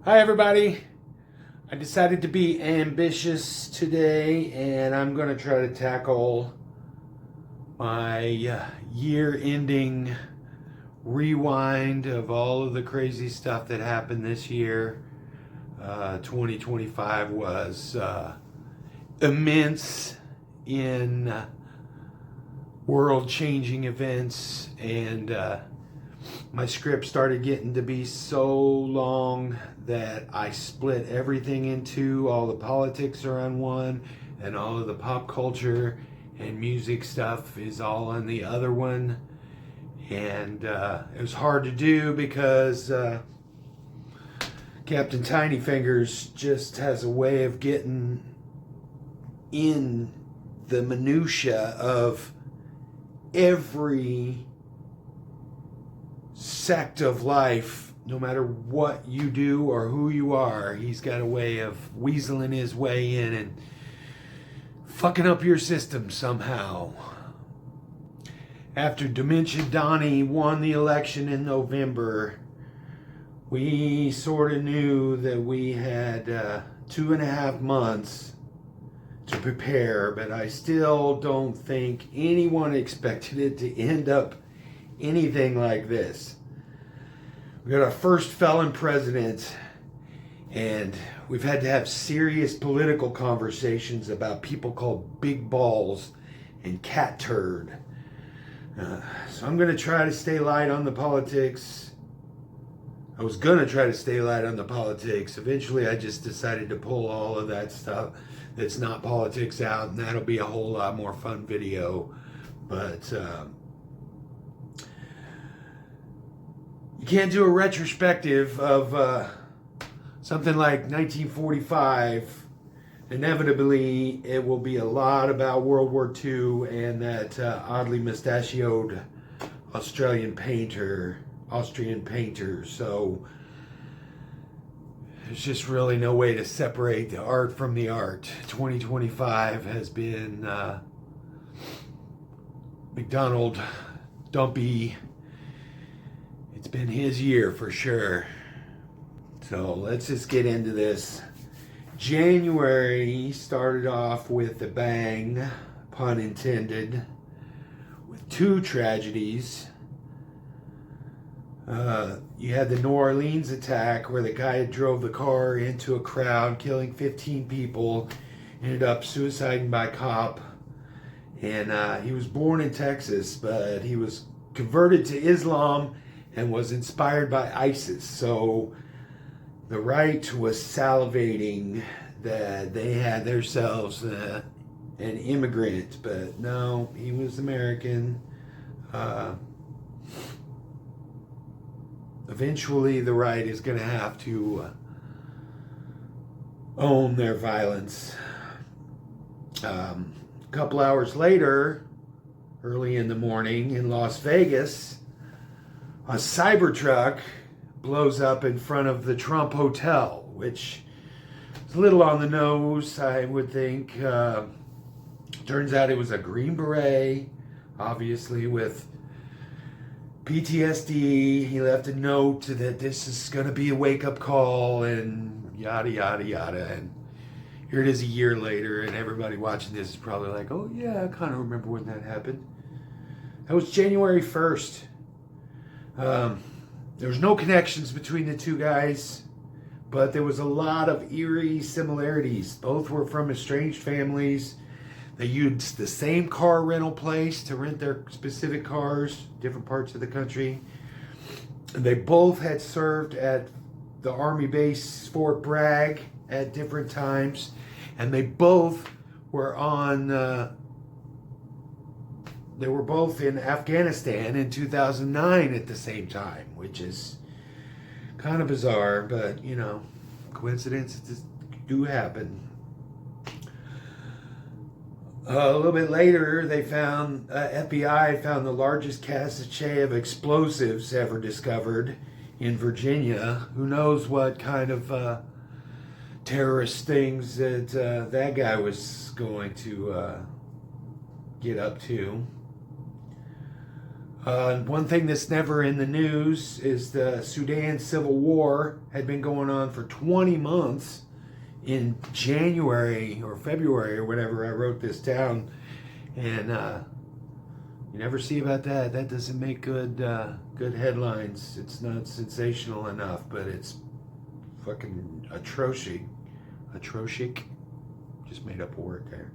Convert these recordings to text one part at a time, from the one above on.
Hi, everybody. I decided to be ambitious today, and I'm going to try to tackle my year ending rewind of all of the crazy stuff that happened this year. 2025 was immense in world changing events, and my script started getting to be so long that I split everything into all the politics are on one, and all of the pop culture and music stuff is all on the other one. And it was hard to do because Captain Tiny Fingers just has a way of getting in the minutia of every sect of life, no matter what you do or who you are. He's got a way of weaseling his way in and fucking up your system somehow. After Dementia Donnie won the election in November, we sort of knew that we had 2.5 months to prepare, but I still don't think anyone expected it to end up anything like this. We got our first felon president, and we've had to have serious political conversations about people called big balls and cat turd. So I'm going to try to stay light on the politics. I was going to try to stay light on the politics. Eventually, I just decided to pull all of that stuff that's not politics out, and that'll be a whole lot more fun video. But you can't do a retrospective of something like 1945. Inevitably, it will be a lot about World War II and that oddly mustachioed Austrian painter. So there's just really no way to separate the art from the art. 2025 has been McDonald Dumpy. It's been his year for sure. So let's just get into this. January started off with a bang, pun intended, with two tragedies. You had the New Orleans attack where the guy drove the car into a crowd, killing 15 people, ended up suiciding by cop. And he was born in Texas, but he was converted to Islam and was inspired by ISIS. So the right was salivating that they had themselves an immigrant, but no, he was American. Eventually, the right is going to have to own their violence. A couple hours later, early in the morning in Las Vegas, a Cybertruck blows up in front of the Trump Hotel, which is a little on the nose, I would think. Turns out it was a Green Beret, obviously with PTSD. He left a note that this is going to be a wake-up call and yada, yada, yada. And here it is a year later, and everybody watching this is probably like, oh yeah, I kind of remember when that happened. That was January 1st. There was no connections between the two guys, but there was a lot of eerie similarities. Both were from estranged families. They used the same car rental place to rent their specific cars, different parts of the country. And they both had served at the Army base Fort Bragg at different times. And they both were they were both in Afghanistan in 2009 at the same time, which is kind of bizarre, but, you know, coincidences do happen. A little bit later, they found, FBI found the largest cache of explosives ever discovered in Virginia. Who knows what kind of terrorist things that that guy was going to get up to. One thing that's never in the news is the Sudan Civil War had been going on for 20 months. In January or February or whatever, I wrote this down, and you never see about that. That doesn't make good headlines. It's not sensational enough, but it's fucking atrocious. Just made up a word there.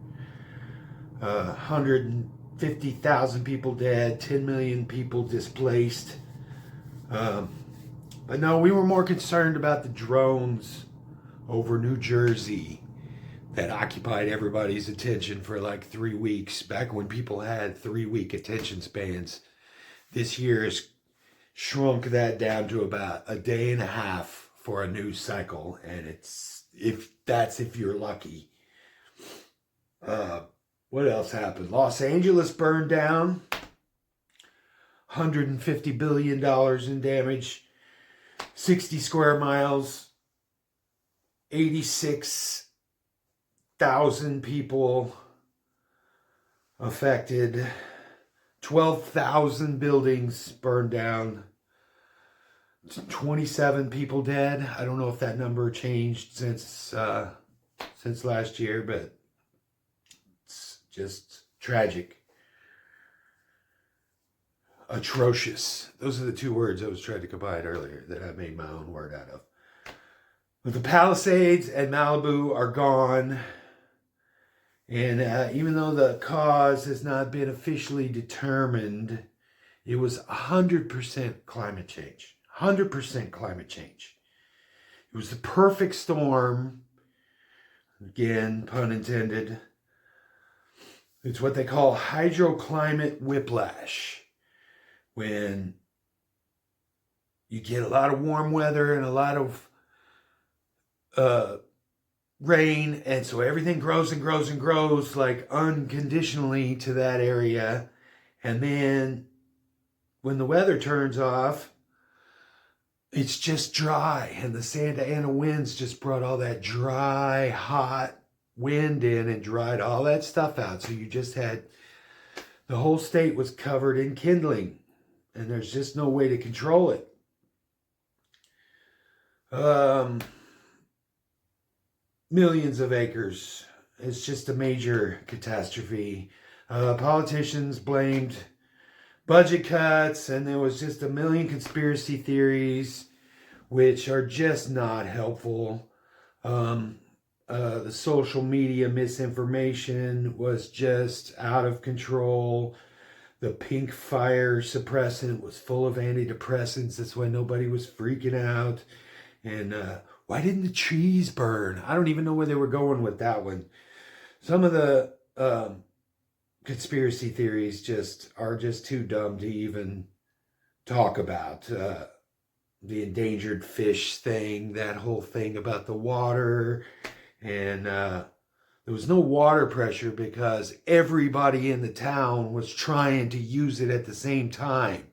150,000 people dead, 10 million people displaced. But no, we were more concerned about the drones over New Jersey that occupied everybody's attention for like 3 weeks, back when people had 3-week attention spans. This year has shrunk that down to about a day and a half for a news cycle, and it's if you're lucky. What else happened? Los Angeles burned down. $150 billion in damage. 60 square miles. 86,000 people affected. 12,000 buildings burned down. 27 people dead. I don't know if that number changed since last year, but it's just tragic. Atrocious. Those are the two words I was trying to combine earlier that I made my own word out of. But the Palisades and Malibu are gone. And even though the cause has not been officially determined, it was 100% climate change. 100% climate change. It was the perfect storm. Again, pun intended. It's what they call hydroclimate whiplash. When you get a lot of warm weather and a lot of rain, and so everything grows and grows and grows like unconditionally to that area, and then when the weather turns off, it's just dry, and the Santa Ana winds just brought all that dry, hot wind in and dried all that stuff out. So you just had, the whole state was covered in kindling, and there's just no way to control it. Millions of acres. It's just a major catastrophe. Politicians blamed budget cuts, and there was just a million conspiracy theories, which are just not helpful. The social media misinformation was just out of control. The pink fire suppressant was full of antidepressants. That's why nobody was freaking out. And why didn't the trees burn? I don't even know where they were going with that one. Some of the conspiracy theories are just too dumb to even talk about. The endangered fish thing, that whole thing about the water, and there was no water pressure because everybody in the town was trying to use it at the same time,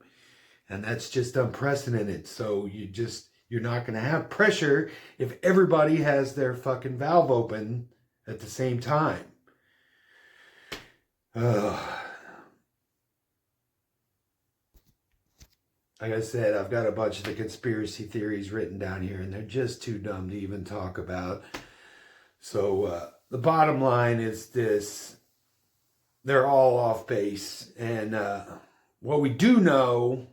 and that's just unprecedented. So you're not going to have pressure if everybody has their fucking valve open at the same time. Like I said, I've got a bunch of the conspiracy theories written down here, and they're just too dumb to even talk about. So the bottom line is this: they're all off base. And what we do know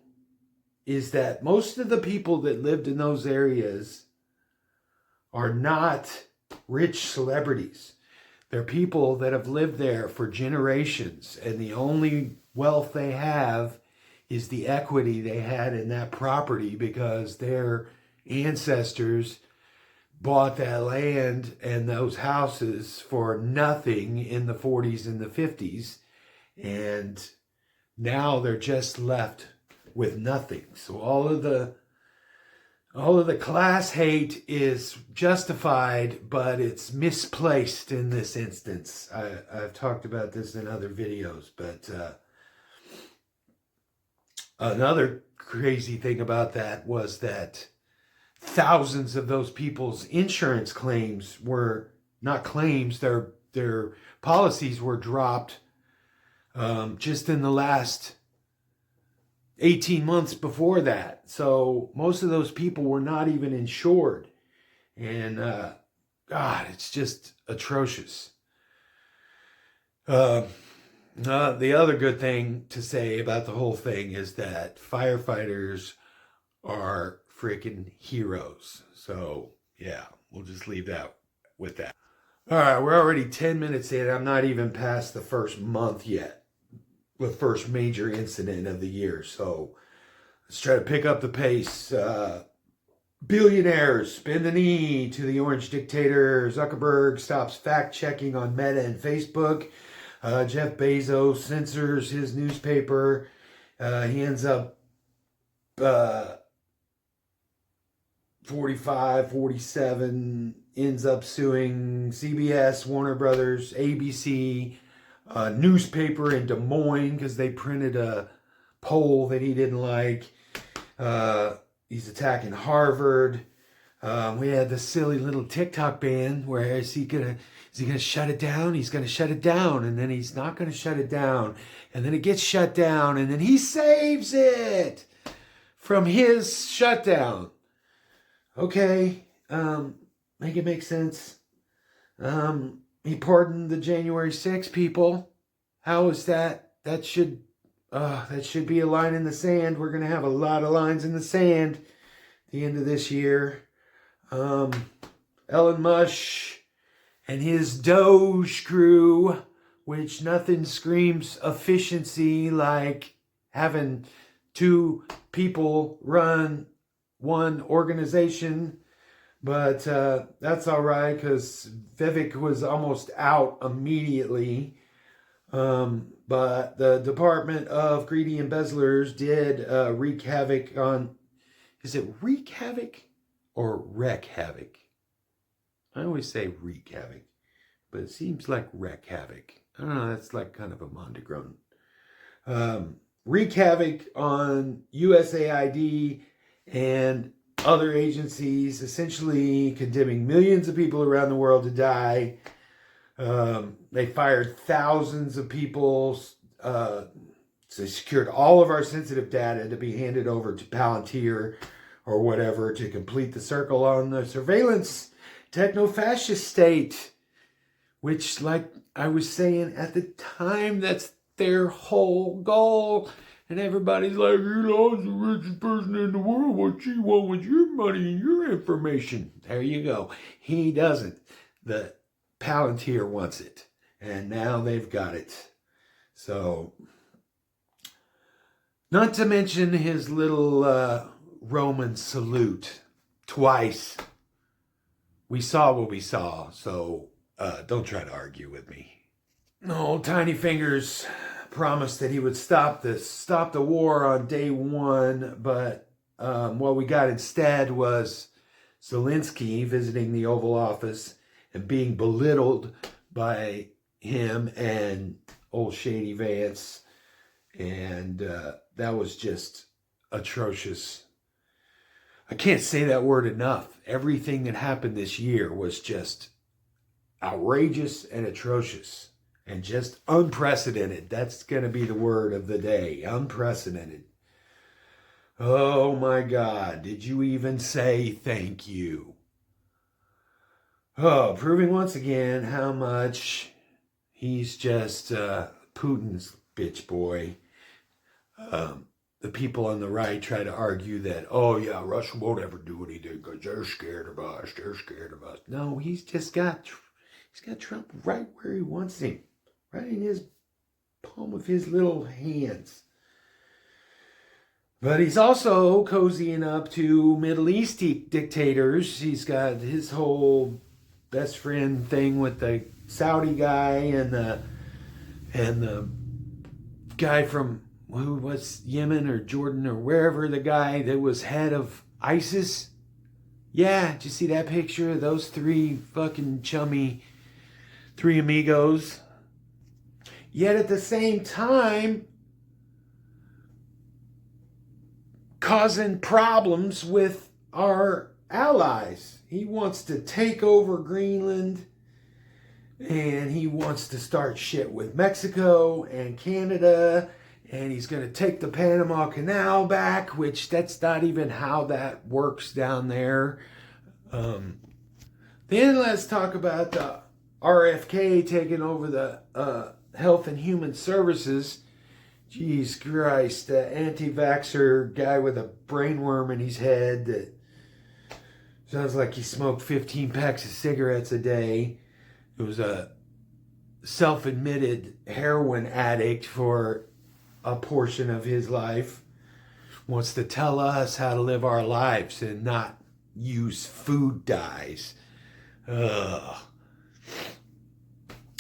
is that most of the people that lived in those areas are not rich celebrities. They're people that have lived there for generations, and the only wealth they have is the equity they had in that property because their ancestors bought that land and those houses for nothing in the 40s and the 50s, and now they're just left with nothing. So all of the class hate is justified, but it's misplaced in this instance. I've talked about this in other videos, but another crazy thing about that was that thousands of those people's insurance claims were not claims, their policies were dropped just in the last 18 months before that. So most of those people were not even insured. And God, it's just atrocious. The other good thing to say about the whole thing is that firefighters are freaking heroes. So yeah, we'll just leave that with that. All right, we're already 10 minutes in. I'm not even past the first month yet, the first major incident of the year. So let's try to pick up the pace. Billionaires bend the knee to the orange dictator. Zuckerberg stops fact-checking on Meta and Facebook. Jeff Bezos censors his newspaper. He ends up 45, 47, ends up suing CBS, Warner Brothers, ABC, newspaper in Des Moines because they printed a poll that he didn't like. He's attacking Harvard. We had the silly little TikTok ban. Where is he gonna shut it down? He's gonna shut it down, and then he's not gonna shut it down, and then it gets shut down, and then he saves it from his shutdown. Okay, make it make sense. He pardoned the January 6 people. How is that? That should be a line in the sand. We're gonna have a lot of lines in the sand at the end of this year. Elon Musk and his Doge crew, which nothing screams efficiency like having two people run one organization. But that's all right because Vivek was almost out immediately. But the Department of Greedy Embezzlers did wreak havoc on... Is it wreak havoc or wreck havoc? I always say wreak havoc, but it seems like wreck havoc. I don't know, that's like kind of a Mondegrone. Wreak havoc on USAID and other agencies, essentially condemning millions of people around the world to die. They fired thousands of people. They secured all of our sensitive data to be handed over to Palantir or whatever to complete the circle on the surveillance techno-fascist state, which, like I was saying at the time, that's their whole goal. And everybody's like, you lost the richest person in the world. What you want with your money and your information? There you go. He doesn't. The Palantir wants it. And now they've got it. So, not to mention his little Roman salute twice. We saw what we saw, so don't try to argue with me. No, Tiny Fingers promised that he would stop the war on day one, but what we got instead was Zelensky visiting the Oval Office and being belittled by him and old Shady Vance, and that was just atrocious. I can't say that word enough. Everything that happened this year was just outrageous and atrocious and just unprecedented. That's going to be the word of the day. Unprecedented. Oh my God. Did you even say thank you? Oh, proving once again how much he's just Putin's bitch boy. The people on the right try to argue that, oh yeah, Russia won't ever do anything because they're scared of us. They're scared of us. No, he's got Trump right where he wants him, right in his palm of his little hands. But he's also cozying up to Middle East dictators. He's got his whole best friend thing with the Saudi guy and the guy from, who was Yemen or Jordan or wherever, the guy that was head of ISIS. Yeah, did you see that picture of those three fucking chummy, three amigos? Yet at the same time, causing problems with our allies. He wants to take over Greenland, and he wants to start shit with Mexico and Canada and he's going to take the Panama Canal back, which that's not even how that works down there. Then let's talk about the RFK taking over the Health and Human Services. Jeez Christ, the anti-vaxxer guy with a brainworm in his head that sounds like he smoked 15 packs of cigarettes a day. It was a self-admitted heroin addict for a portion of his life. Wants to tell us how to live our lives and not use food dyes. Ugh.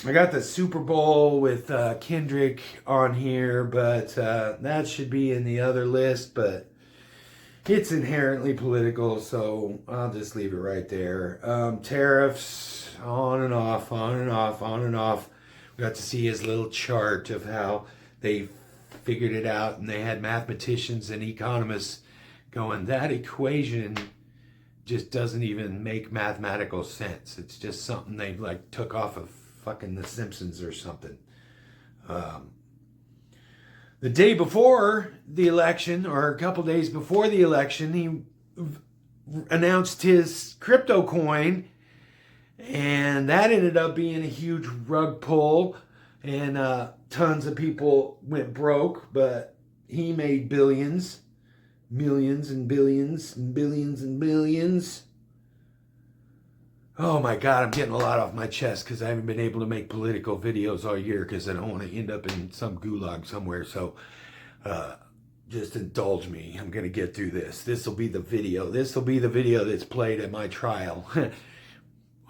I got the Super Bowl with Kendrick on here, but that should be in the other list, but it's inherently political, so I'll just leave it right there. Tariffs, on and off, on and off, on and off. We got to see his little chart of how they figured it out, and they had mathematicians and economists going, that equation just doesn't even make mathematical sense. It's just something they like took off of fucking The Simpsons or something. The day before the election, or a couple days before the election, he announced his crypto coin, and that ended up being a huge rug pull, and tons of people went broke, but he made billions, millions and billions and billions and billions. Oh my God, I'm getting a lot off my chest because I haven't been able to make political videos all year because I don't want to end up in some gulag somewhere. So just indulge me. I'm going to get through this. This will be the video. This will be the video that's played at my trial. What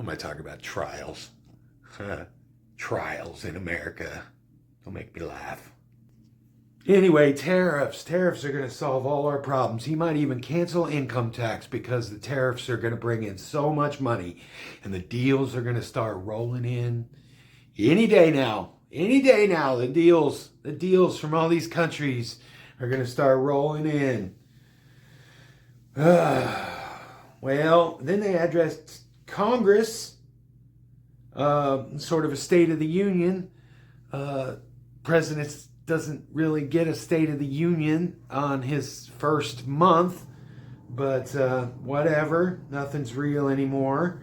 am I talking about? Trials. Trials in America. Don't make me laugh. Anyway, tariffs. Tariffs are going to solve all our problems. He might even cancel income tax because the tariffs are going to bring in so much money. And the deals are going to start rolling in any day now. Any day now, the deals from all these countries are going to start rolling in. Well, then they addressed Congress, sort of a State of the Union. President doesn't really get a State of the Union on his first month, but whatever, nothing's real anymore.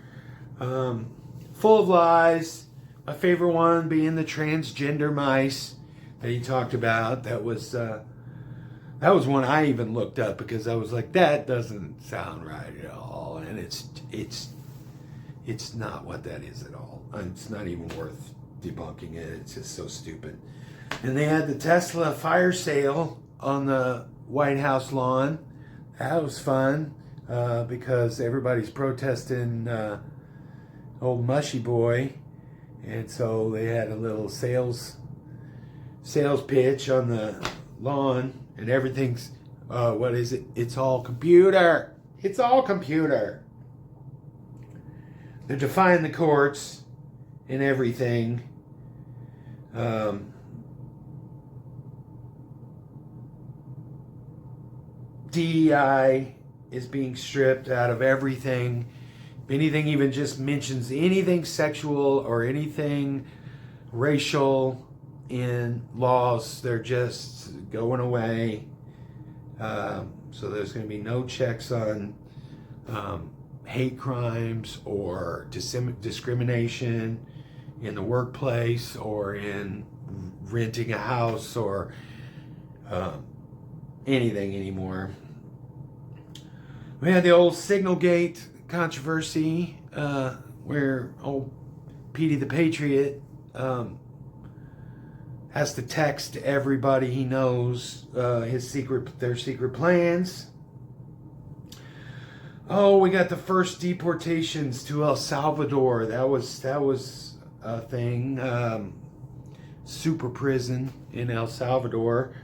Full of lies. My favorite one being the transgender mice that he talked about. That was one I even looked up because I was like, that doesn't sound right at all, and it's not what that is at all. It's not even worth debunking it. It's just so stupid. And they had the Tesla fire sale on the White House lawn. That was fun because everybody's protesting old Mushy Boy. And so they had a little sales pitch on the lawn, and everything's, what is it? It's all computer. It's all computer. They're defying the courts and everything. DEI is being stripped out of everything. If anything even just mentions anything sexual or anything racial in laws, they're just going away. So there's going to be no checks on hate crimes or discrimination in the workplace or in renting a house or anything anymore. We had the old Signalgate controversy where old Petey the Patriot has to text everybody he knows their secret plans. Oh, we got the first deportations to El Salvador. That was a thing. Super prison in El Salvador,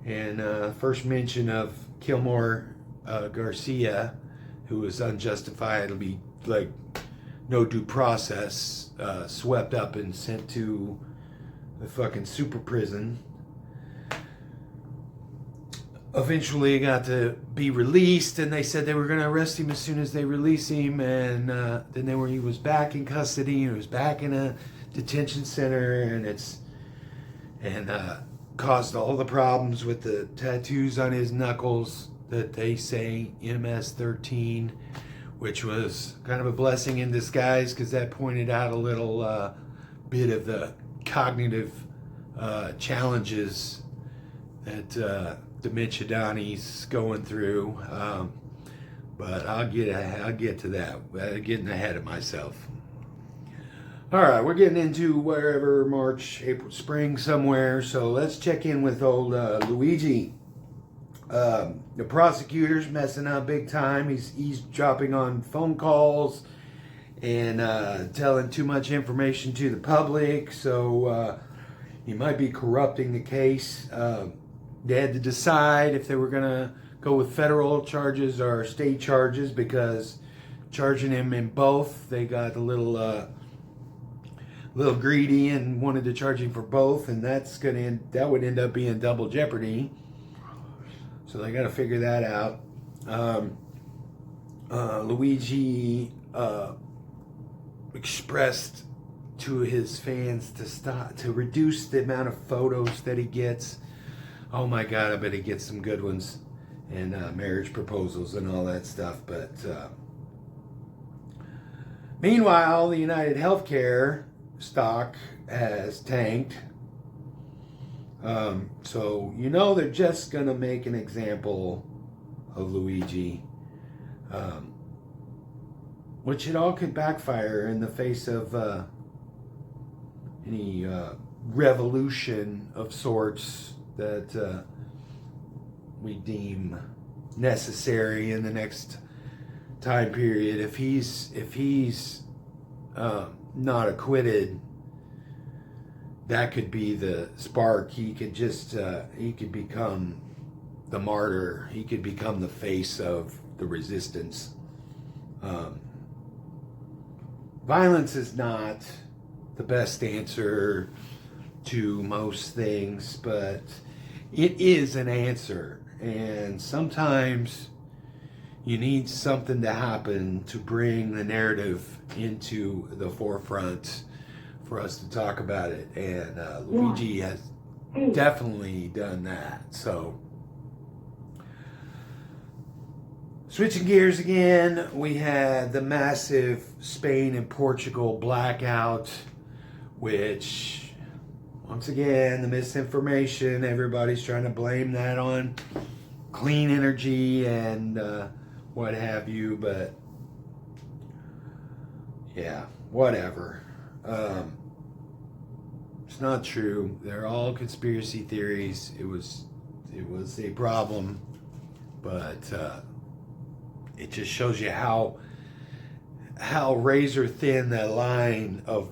and first mention of Kilmore Garcia, who was unjustifiably, like, no due process, swept up and sent to the fucking super prison. Eventually he got to be released, and they said they were going to arrest him as soon as they release him, and then he was back in custody, and he was back in a detention center, and caused all the problems with the tattoos on his knuckles that they say MS-13, which was kind of a blessing in disguise because that pointed out a little bit of the cognitive challenges that Dementia Donnie's going through. But I'll get to that. Getting ahead of myself. All right, we're getting into wherever, March, April, spring, somewhere. So let's check in with old Luigi. The prosecutor's messing up big time. He's dropping on phone calls and telling too much information to the public. So he might be corrupting the case. They had to decide if they were going to go with federal charges or state charges, because charging him in both, they got a little greedy and wanted to charge him for both, and that would end up being double jeopardy. So they got to figure that out. Luigi expressed to his fans to reduce the amount of photos that he gets. Oh my God, I bet he gets some good ones, and marriage proposals and all that stuff. But meanwhile, the United Healthcare stock has tanked. So they're just gonna make an example of Luigi, which it all could backfire in the face of any revolution of sorts that we deem necessary in the next time period. If he's not acquitted, that could be the spark. He could he could become the martyr. He could become the face of the resistance. Violence is not the best answer to most things, but it is an answer. And sometimes you need something to happen to bring the narrative into the forefront for us to talk about it. And Luigi has definitely done that. So, switching gears again, we had the massive Spain and Portugal blackout, which, once again, the misinformation, everybody's trying to blame that on clean energy and what have you, but yeah, whatever. It's not true. They're all conspiracy theories. It was a problem, but it just shows you how razor thin that line of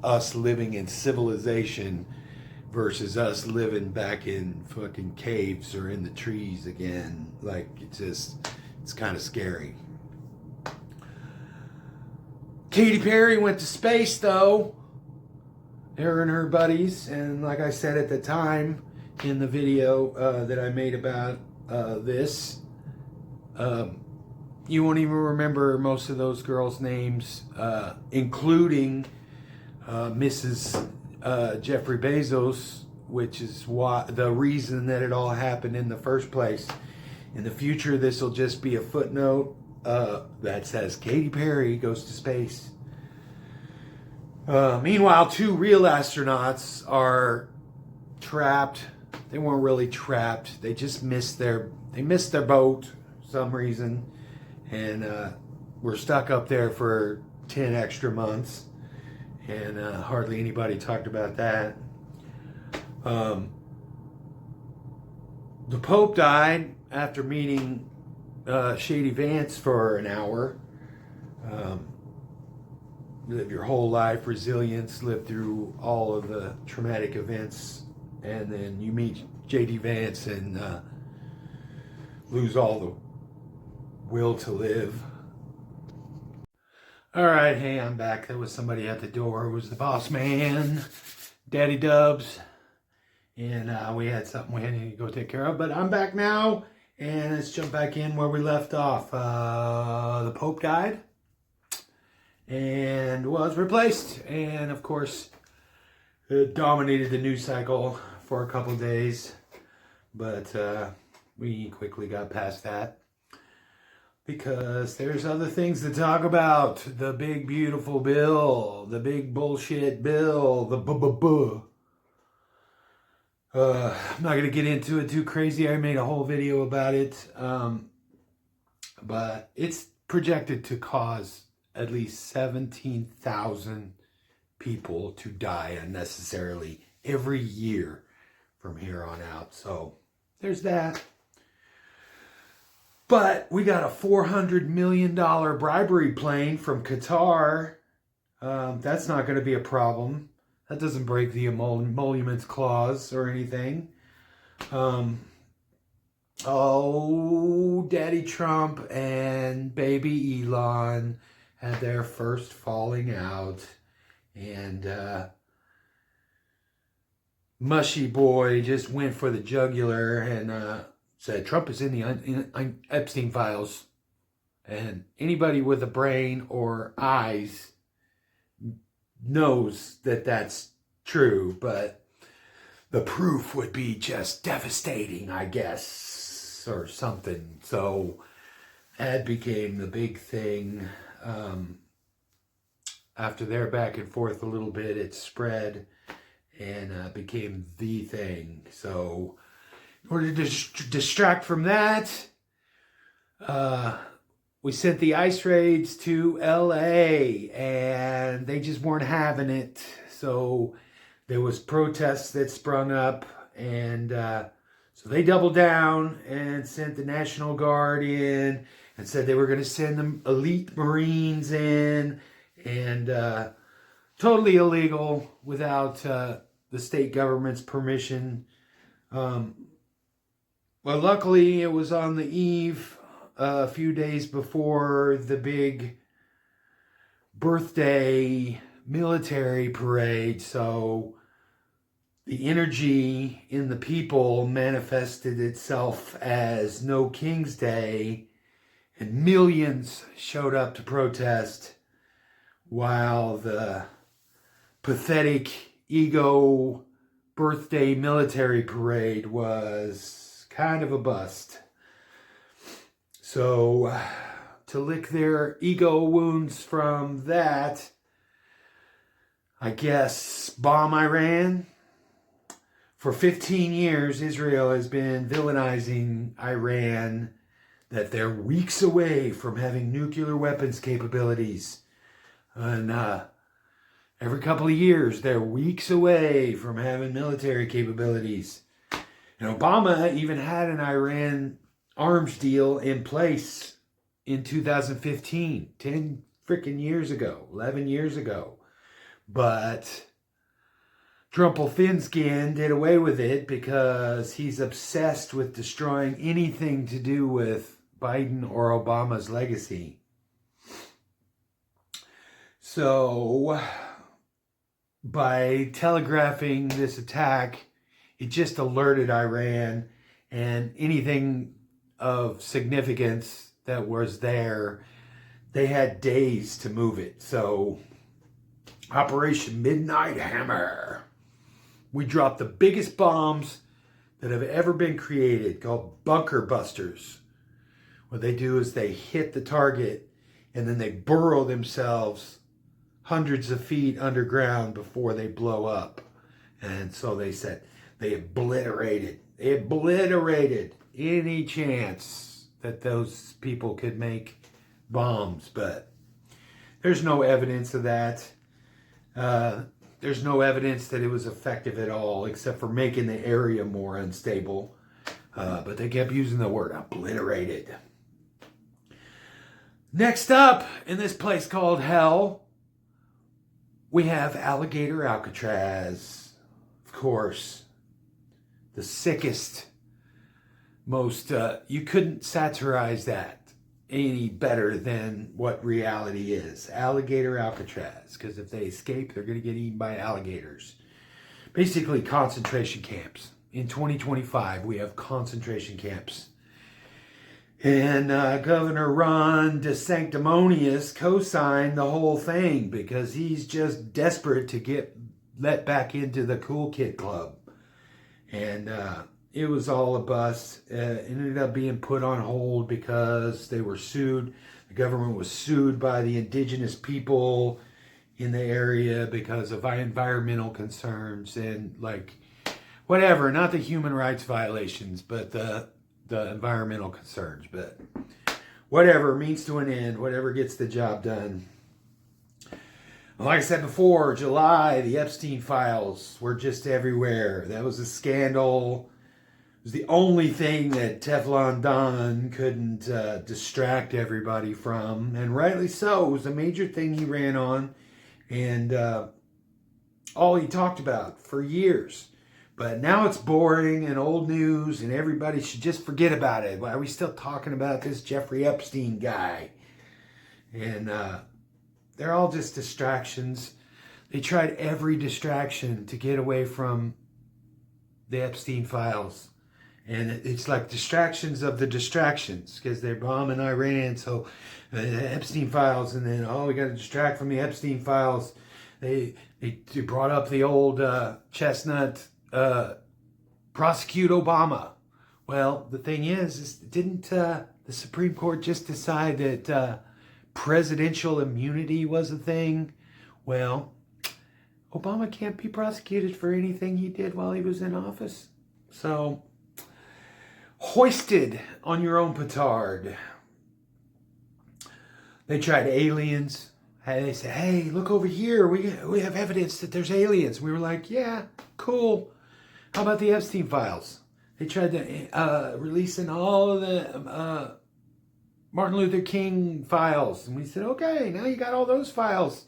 us living in civilization versus us living back in fucking caves or in the trees again. Like, it's kind of scary. Katy Perry went to space, though. Her and her buddies, and like I said at the time in the video that I made about this, you won't even remember most of those girls' names, including Mrs. Jeffrey Bezos, which is the reason that it all happened in the first place. In the future, this will just be a footnote that says Katy Perry goes to space. Meanwhile, 2 real astronauts are trapped. They weren't really trapped. They just missed their boat for some reason, and were stuck up there for 10 extra months. And hardly anybody talked about that. The Pope died after meeting Shady Vance for an hour. Live your whole life, resilience, live through all of the traumatic events, and then you meet J.D. Vance and lose all the will to live. All right, hey, I'm back. There was somebody at the door. It was the boss man, Daddy Dubs, and we had something we had to go take care of. But I'm back now, and let's jump back in where we left off. The Pope died and was replaced, and of course, it dominated the news cycle for a couple days, but we quickly got past that because there's other things to talk about. The big beautiful bill, the big bullshit bill, the buh. I'm not going to get into it too crazy. I made a whole video about it. But it's projected to cause at least 17,000 people to die unnecessarily every year from here on out. So there's that. But we got a $400 million bribery plane from Qatar. That's not going to be a problem. That doesn't break the emoluments clause or anything. Daddy Trump and baby Elon had their first falling out. And Mushy Boy just went for the jugular and said Trump is in the Epstein files. And anybody with a brain or eyes knows that that's true, but the proof would be just devastating, I guess, or something. So that became the big thing. After their back and forth a little bit, it spread and became the thing. So in order to distract from that, we sent the ice raids to LA and they just weren't having it. So there was protests that sprung up and so they doubled down and sent the National Guard in and said they were going to send them elite Marines in and totally illegal without the state government's permission. Well, luckily it was on the eve a few days before the big birthday military parade, so the energy in the people manifested itself as No King's Day, and millions showed up to protest while the pathetic ego birthday military parade was kind of a bust. So, to lick their ego wounds from that, I guess, bomb Iran. For 15 years, Israel has been villainizing Iran that they're weeks away from having nuclear weapons capabilities. And every couple of years, they're weeks away from having military capabilities. And Obama even had an Iran arms deal in place in 2015, 10 freaking years ago, 11 years ago. But Trumpel Thinskin did away with it because he's obsessed with destroying anything to do with Biden or Obama's legacy. So, by telegraphing this attack, it just alerted Iran, and anything of significance that was there, they had days to move it. So, Operation Midnight Hammer. We dropped the biggest bombs that have ever been created, called bunker busters. What they do is they hit the target and then they burrow themselves hundreds of feet underground before they blow up. And so they said they obliterated any chance that those people could make bombs. But there's no evidence of that. There's no evidence that it was effective at all, except for making the area more unstable. But they kept using the word obliterated. Next up, in this place called hell, we have Alligator Alcatraz. Of course, the sickest, most, you couldn't satirize that any better than what reality is. Alligator Alcatraz, because if they escape, they're going to get eaten by alligators. Basically, concentration camps. In 2025, we have concentration camps. And Governor Ron DeSanctimonious co-signed the whole thing because he's just desperate to get let back into the cool kid club. And it was all a bust. It ended up being put on hold because they were sued. The government was sued by the indigenous people in the area because of environmental concerns and like whatever, not the human rights violations, but the environmental concerns. But whatever, means to an end, whatever gets the job done. Like I said before, July, the Epstein files were just everywhere. That was a scandal. It was the only thing that Teflon Don couldn't distract everybody from, and rightly so. It was a major thing he ran on, and all he talked about for years. But now it's boring and old news, and everybody should just forget about it. Why are we still talking about this Jeffrey Epstein guy? And they're all just distractions. They tried every distraction to get away from the Epstein files. And it's like distractions of the distractions, because they're bombing Iran, so the Epstein files, and then, we got to distract from the Epstein files. They brought up the old chestnut, prosecute Obama. Well, the thing is didn't the Supreme Court just decide that presidential immunity was a thing? Well, Obama can't be prosecuted for anything he did while he was in office. So, hoisted on your own petard. They tried aliens. They said, hey, look over here. We have evidence that there's aliens. We were like, yeah, cool. How about the Epstein files? They tried to releasing all of the Martin Luther King files. And we said, okay, now you got all those files.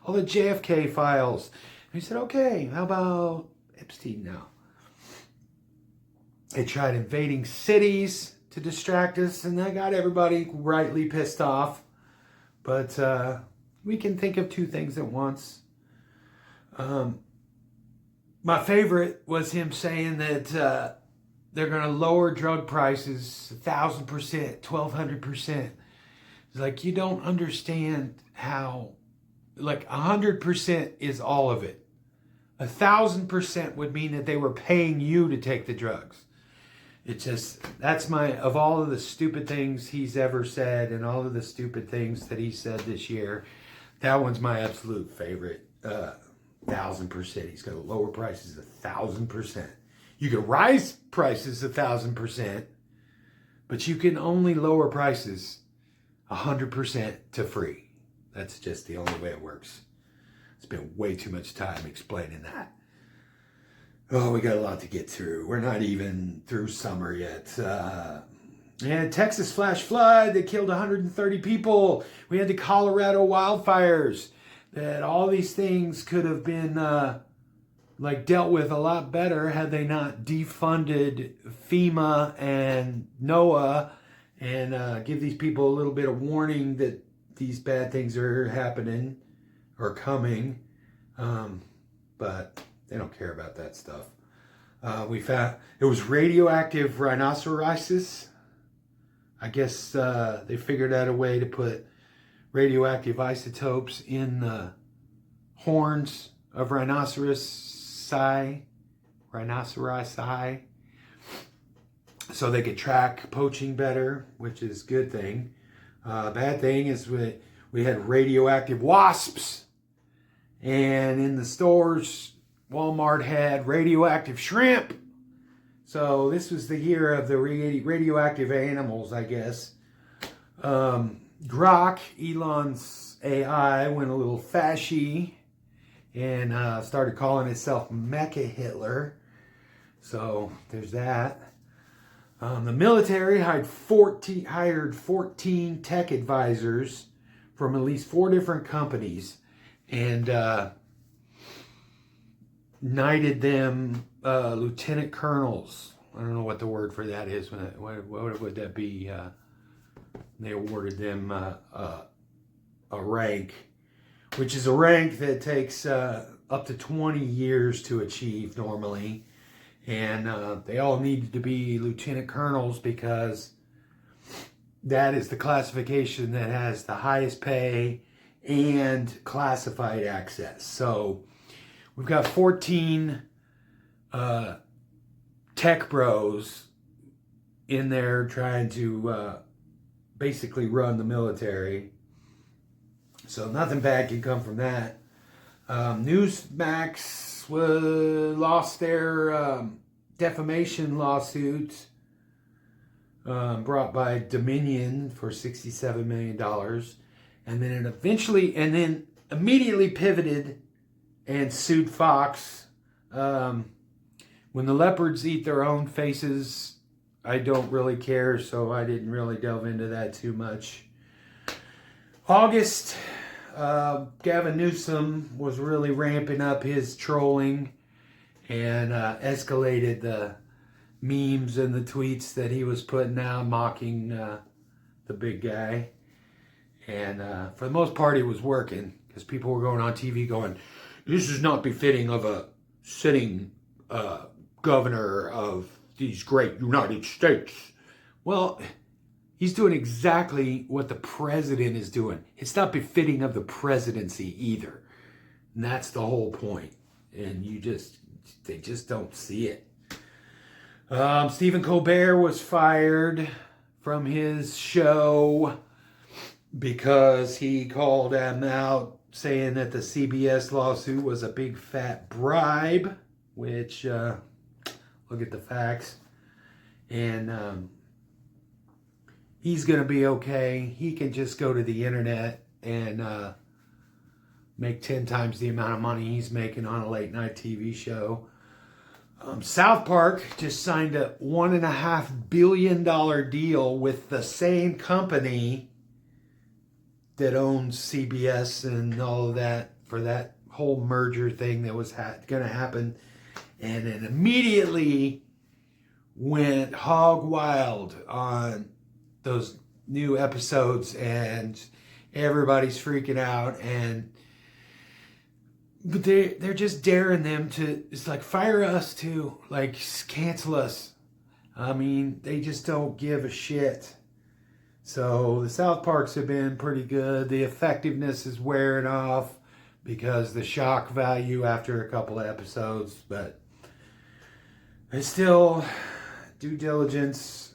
All the JFK files. And we said, okay, how about Epstein now? They tried invading cities to distract us, and that got everybody rightly pissed off. But we can think of two things at once. My favorite was him saying that they're going to lower drug prices 1,000%, 1,200%. It's like, you don't understand how, like 100% is all of it. 1,000% would mean that they were paying you to take the drugs. It's just, that's of all of the stupid things he's ever said and all of the stupid things that he said this year, that one's my absolute favorite. 1,000%. He's going to lower prices 1,000%. You can rise prices 1,000%, but you can only lower prices 100% to free. That's just the only way it works. Spent way too much time explaining that. Oh, we got a lot to get through. We're not even through summer yet. Texas flash flood that killed 130 people. We had the Colorado wildfires. That all these things could have been dealt with a lot better had they not defunded FEMA and NOAA and give these people a little bit of warning that these bad things are happening or coming. But they don't care about that stuff. We found it was radioactive rhinoceroses. I guess they figured out a way to put radioactive isotopes in the horns of rhinocerisi, so they could track poaching better, which is a good thing. Bad thing is we had radioactive wasps, and in the stores, Walmart had radioactive shrimp. So this was the year of the radioactive animals, I guess. Grok, Elon's AI, went a little fashy and started calling itself Mecha Hitler. So there's that. The military hired 14 tech advisors from at least 4 different companies and knighted them lieutenant colonels. I don't know what the word for that is. What would that be? They awarded them a rank, which is a rank that takes up to 20 years to achieve normally. And they all needed to be lieutenant colonels because that is the classification that has the highest pay and classified access. So we've got 14 tech bros in there trying to basically run the military. So nothing bad can come from that. Newsmax lost their defamation lawsuit brought by Dominion for $67 million. And then immediately pivoted and sued Fox. When the leopards eat their own faces, I don't really care, so I didn't really delve into that too much. August, Gavin Newsom was really ramping up his trolling and escalated the memes and the tweets that he was putting out mocking the big guy. And for the most part, it was working because people were going on TV going, "This is not befitting of a sitting governor of these great United States." Well, he's doing exactly what the president is doing. It's not befitting of the presidency either. And that's the whole point. And they just don't see it. Stephen Colbert was fired from his show because he called him out saying that the CBS lawsuit was a big fat bribe, which, look at the facts. And he's going to be okay. He can just go to the internet and make 10 times the amount of money he's making on a late night TV show. South Park just signed a $1.5 billion deal with the same company that owns CBS and all of that for that whole merger thing that was going to happen. And it immediately went hog wild on those new episodes, and everybody's freaking out. But they're just daring them to, it's like, fire us too, like cancel us. I mean, they just don't give a shit. So the South Parks have been pretty good. The effectiveness is wearing off because the shock value after a couple of episodes, but it's still due diligence.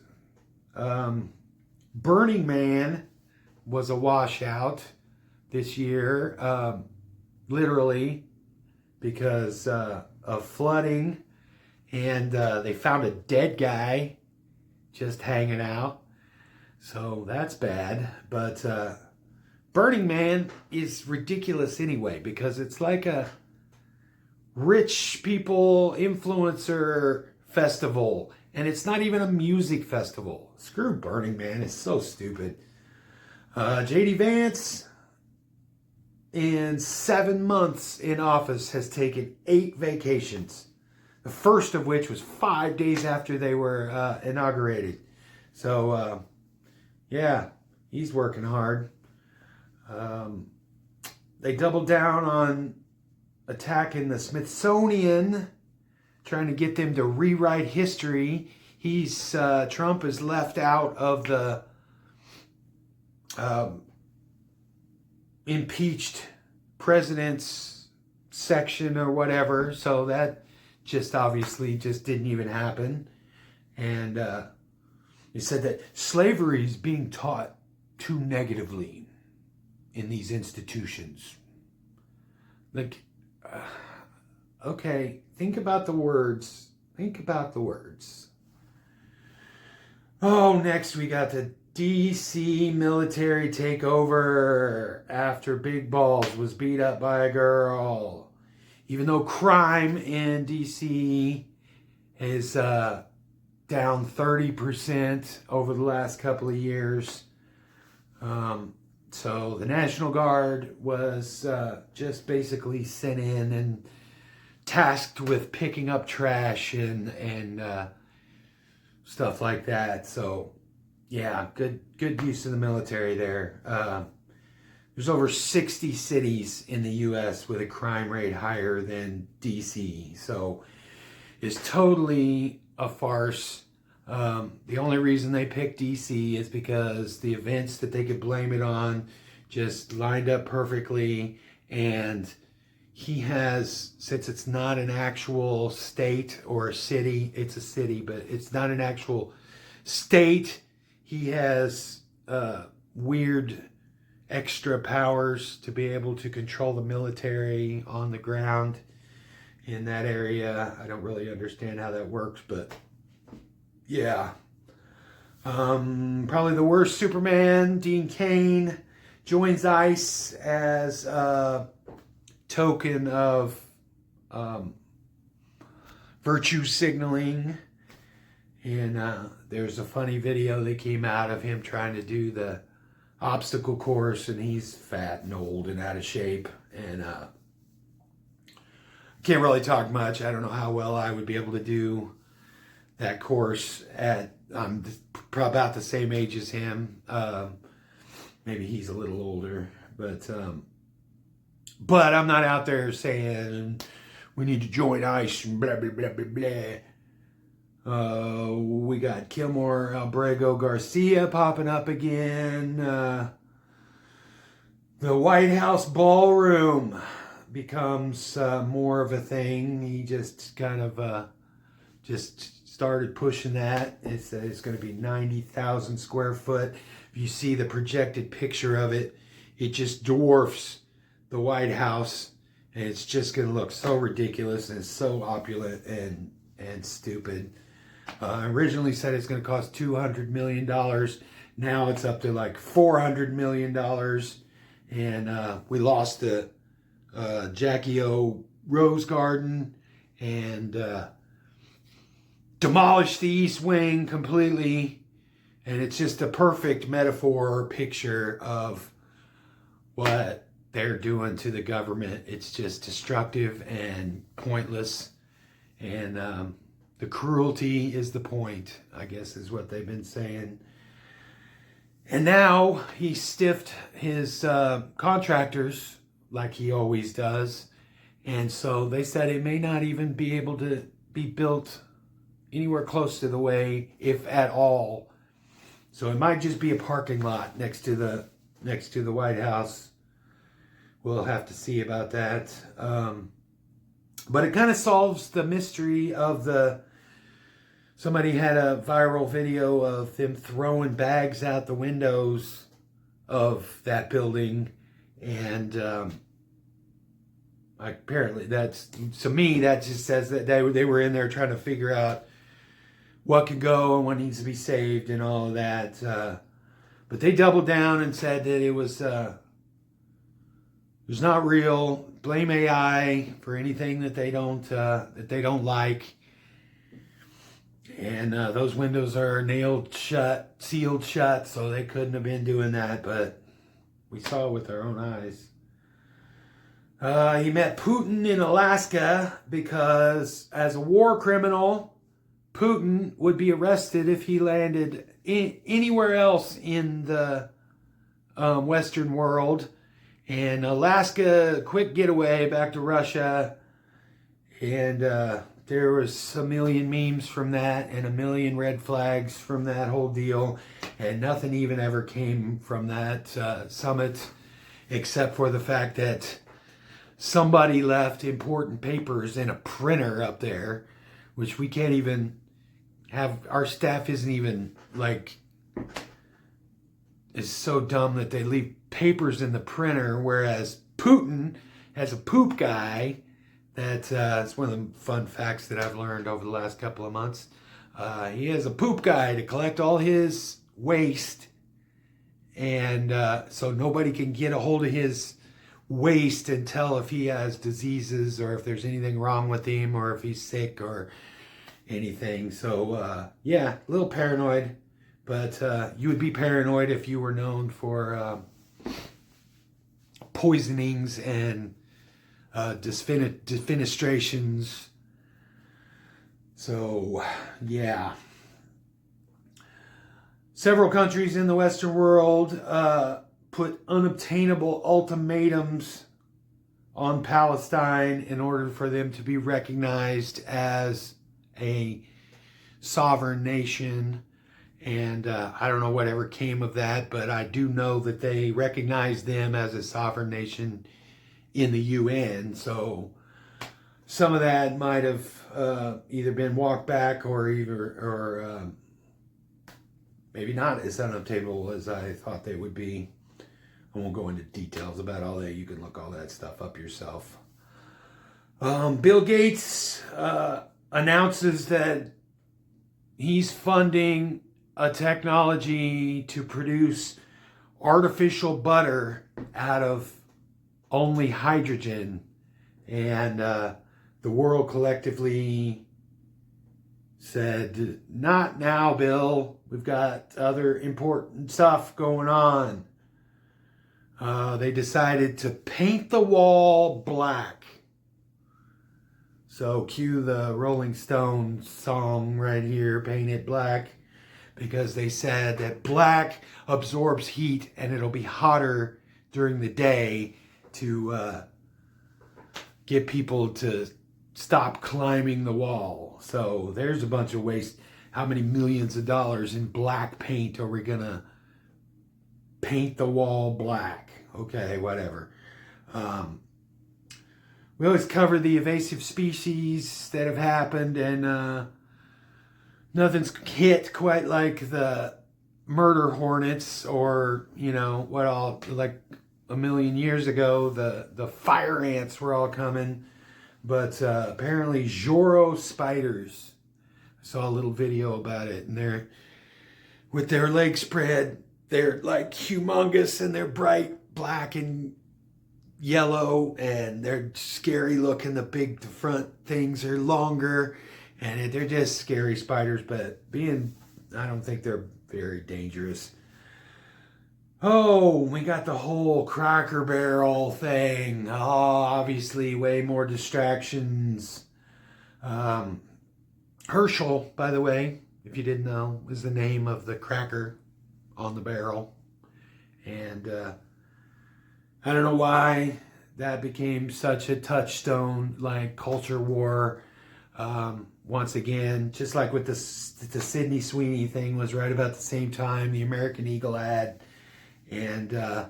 Burning Man was a washout this year, literally, because of flooding, and they found a dead guy just hanging out. So that's bad. But Burning Man is ridiculous anyway, because it's like a rich people influencer festival, and it's not even a music festival. Screw Burning Man, it's so stupid. J.D. Vance, in 7 months in office, has taken 8 vacations. The first of which was 5 days after they were inaugurated. So, yeah, he's working hard. They doubled down on attacking the Smithsonian, trying to get them to rewrite history. Trump is left out of the impeached president's section or whatever, so that just obviously just didn't even happen. And he said that slavery is being taught too negatively in these institutions. Like, okay, think about the words. Think about the words. Oh, next we got the DC military takeover after Big Balls was beat up by a girl. Even though crime in DC is down 30% over the last couple of years. So the National Guard was just basically sent in and tasked with picking up trash and stuff like that. So yeah, good use of the military there. There's over 60 cities in the U.S. with a crime rate higher than D.C. So it's totally a farce. The only reason they picked D.C. is because the events that they could blame it on just lined up perfectly, and he has, since it's not an actual state or a city, it's a city, but it's not an actual state, he has weird extra powers to be able to control the military on the ground in that area. I don't really understand how that works, but yeah. Probably the worst Superman, Dean Cain, joins ICE as a token of virtue signaling. And there's a funny video that came out of him trying to do the obstacle course, and he's fat and old and out of shape, and can't really talk much. I don't know how well I would be able to do that course at, I'm about the same age as him. Maybe he's a little older, but I'm not out there saying we need to join ICE and blah, blah, blah, blah, blah. We got Kilmore Albrego Garcia popping up again. The White House ballroom becomes more of a thing. He just kind of just started pushing that. It's going to be 90,000 square foot. If you see the projected picture of it, it just dwarfs the White House, and it's just going to look so ridiculous and so opulent and stupid. Originally said it's going to cost $200 million. Now it's up to like $400 million. And we lost the Jackie O Rose Garden and demolished the East Wing completely. And it's just a perfect metaphor or picture of what they're doing to the government. It's just destructive and pointless. And the cruelty is the point, I guess, is what they've been saying. And now he stiffed his contractors like he always does. And so they said it may not even be able to be built anywhere close to the way, if at all. So it might just be a parking lot next to the White House. We'll have to see about that. But it kind of solves the mystery of somebody had a viral video of them throwing bags out the windows of that building. And apparently that's, to me, that just says that they were in there trying to figure out what could go and what needs to be saved and all of that. But they doubled down and said that it was not real. Blame AI for anything that they don't like. And those windows are nailed shut, sealed shut, so they couldn't have been doing that. But we saw it with our own eyes. He met Putin in Alaska because, as a war criminal, Putin would be arrested if he landed anywhere else in the Western world. And Alaska, quick getaway back to Russia. And there was a million memes from that and a million red flags from that whole deal. And nothing even ever came from that summit, except for the fact that somebody left important papers in a printer up there, which we can't even have. Our staff isn't even is so dumb that they leave papers in the printer, whereas Putin has a poop guy. That's one of the fun facts that I've learned over the last couple of months. He has a poop guy to collect all his waste, and so nobody can get a hold of his waste and tell if he has diseases or if there's anything wrong with him or if he's sick or anything. So yeah, a little paranoid, but you would be paranoid if you were known for poisonings and defenestrations. So yeah, several countries in the Western world put unobtainable ultimatums on Palestine in order for them to be recognized as a sovereign nation. And I don't know whatever came of that, but I do know that they recognized them as a sovereign nation in the UN. So some of that might have either been walked back or maybe not as unobtainable as I thought they would be. I won't go into details about all that. You can look all that stuff up yourself. Bill Gates announces that he's funding a technology to produce artificial butter out of only hydrogen. And the world collectively said, not now, Bill. We've got other important stuff going on. They decided to paint the wall black. So cue the Rolling Stones song right here, Paint It Black, because they said that black absorbs heat and it'll be hotter during the day to get people to stop climbing the wall. So there's a bunch of waste. How many millions of dollars in black paint are we gonna paint the wall black? Okay, whatever. We always cover the invasive species that have happened, and nothing's hit quite like the murder hornets, or like a million years ago, the fire ants were all coming. But apparently Joro spiders, I saw a little video about it, and they're with their legs spread, they're like humongous, and they're bright black and yellow, and they're scary looking. The front things are longer, and they're just scary spiders, but I don't think they're very dangerous. Oh, we got the whole Cracker Barrel thing. Oh, obviously way more distractions. Herschel, by the way, if you didn't know, is the name of the cracker on the barrel. And I don't know why that became such a touchstone, like culture war. Once again, just like with the Sydney Sweeney thing was right about the same time, the American Eagle ad. And the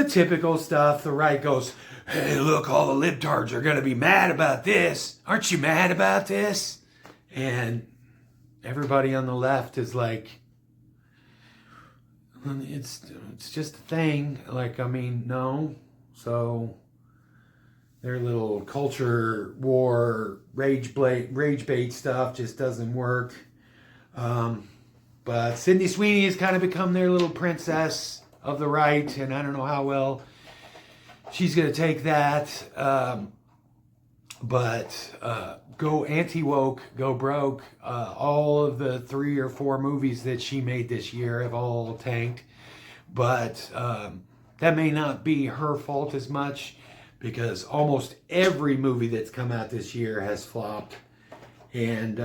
typical stuff, the right goes, hey, look, all the libtards are going to be mad about this. Aren't you mad about this? And everybody on the left is like, it's just a thing. Like, I mean, no. So their little culture war, rage bait stuff just doesn't work. But Sydney Sweeney has kind of become their little princess of the right, and I don't know how well she's going to take that. But go anti-woke, go broke. All of the 3 or 4 movies that she made this year have all tanked. But that may not be her fault as much, because almost every movie that's come out this year has flopped. And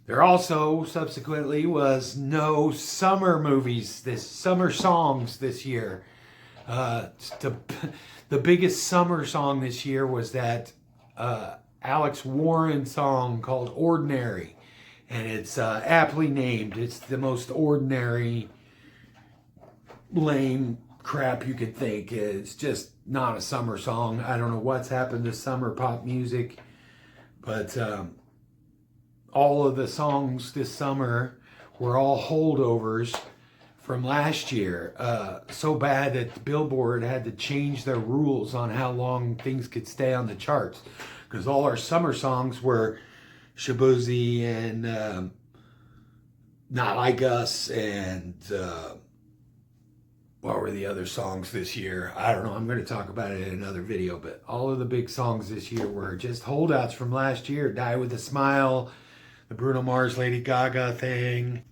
there also subsequently was no summer songs this year. The biggest summer song this year was that Alex Warren song called Ordinary. And it's aptly named. It's the most ordinary, lame crap you could think. It's just not a summer song. I don't know what's happened to summer pop music, but all of the songs this summer were all holdovers from last year. So bad that Billboard had to change their rules on how long things could stay on the charts, because all our summer songs were Shaboozey and Not Like Us, and what were the other songs this year? I don't know. I'm going to talk about it in another video, but all of the big songs this year were just holdouts from last year. Die With a Smile, the Bruno Mars, Lady Gaga thing,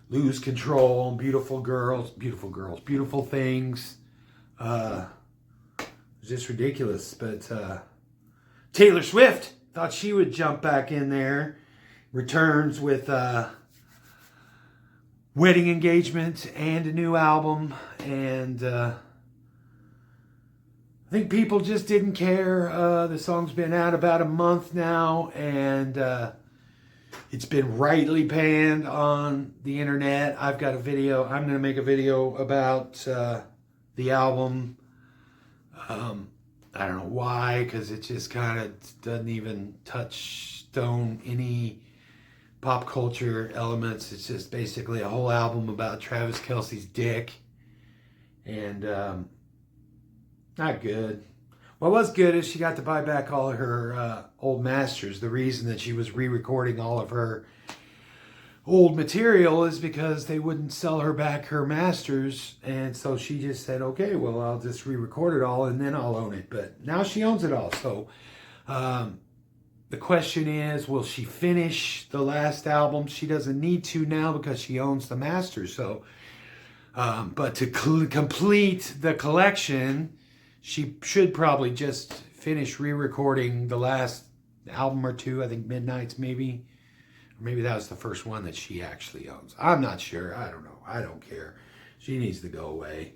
Lose Control, Beautiful Things. It's just ridiculous. But Taylor Swift, thought she would jump back in there. Returns with wedding engagement and a new album. And I think people just didn't care. The song's been out about a month now, and it's been rightly panned on the internet. I've got a video. I'm going to make a video about the album I don't know why, because it just kind of doesn't even touchstone any pop culture elements. It's just basically a whole album about Travis Kelce's dick. And not good. What was good is she got to buy back all of her old masters. The reason that she was re-recording all of her old material is because they wouldn't sell her back her masters, and so she just said, okay, well, I'll just re-record it all and then I'll own it. But now she owns it all. So the question is, will she finish the last album? She doesn't need to now because she owns the masters. So but to complete the collection, she should probably just finish re-recording the last album or two. I think Midnight's maybe. Or maybe that was the first one that she actually owns. I'm not sure. I don't know. I don't care. She needs to go away.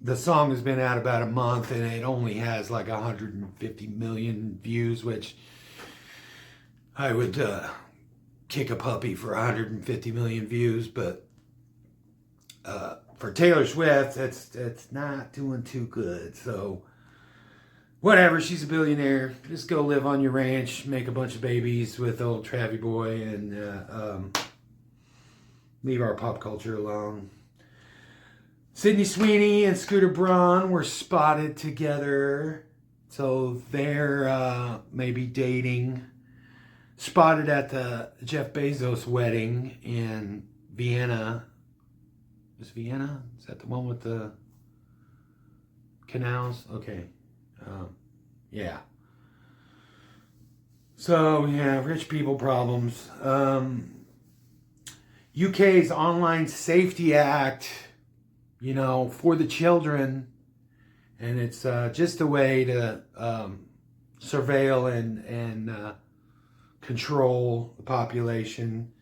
The song has been out about a month and it only has like 150 million views, which I would kick a puppy for 150 million views. But for Taylor Swift, it's not doing too good. So whatever, she's a billionaire. Just go live on your ranch, make a bunch of babies with old Travie Boy, and leave our pop culture alone. Sydney Sweeney and Scooter Braun were spotted together. So they're maybe dating. Spotted at the Jeff Bezos wedding in Vienna. Is Vienna? Is that the one with the canals? Okay. Yeah. So, yeah, rich people problems. UK's Online Safety Act, you know, for the children. And it's just a way to surveil and control the population.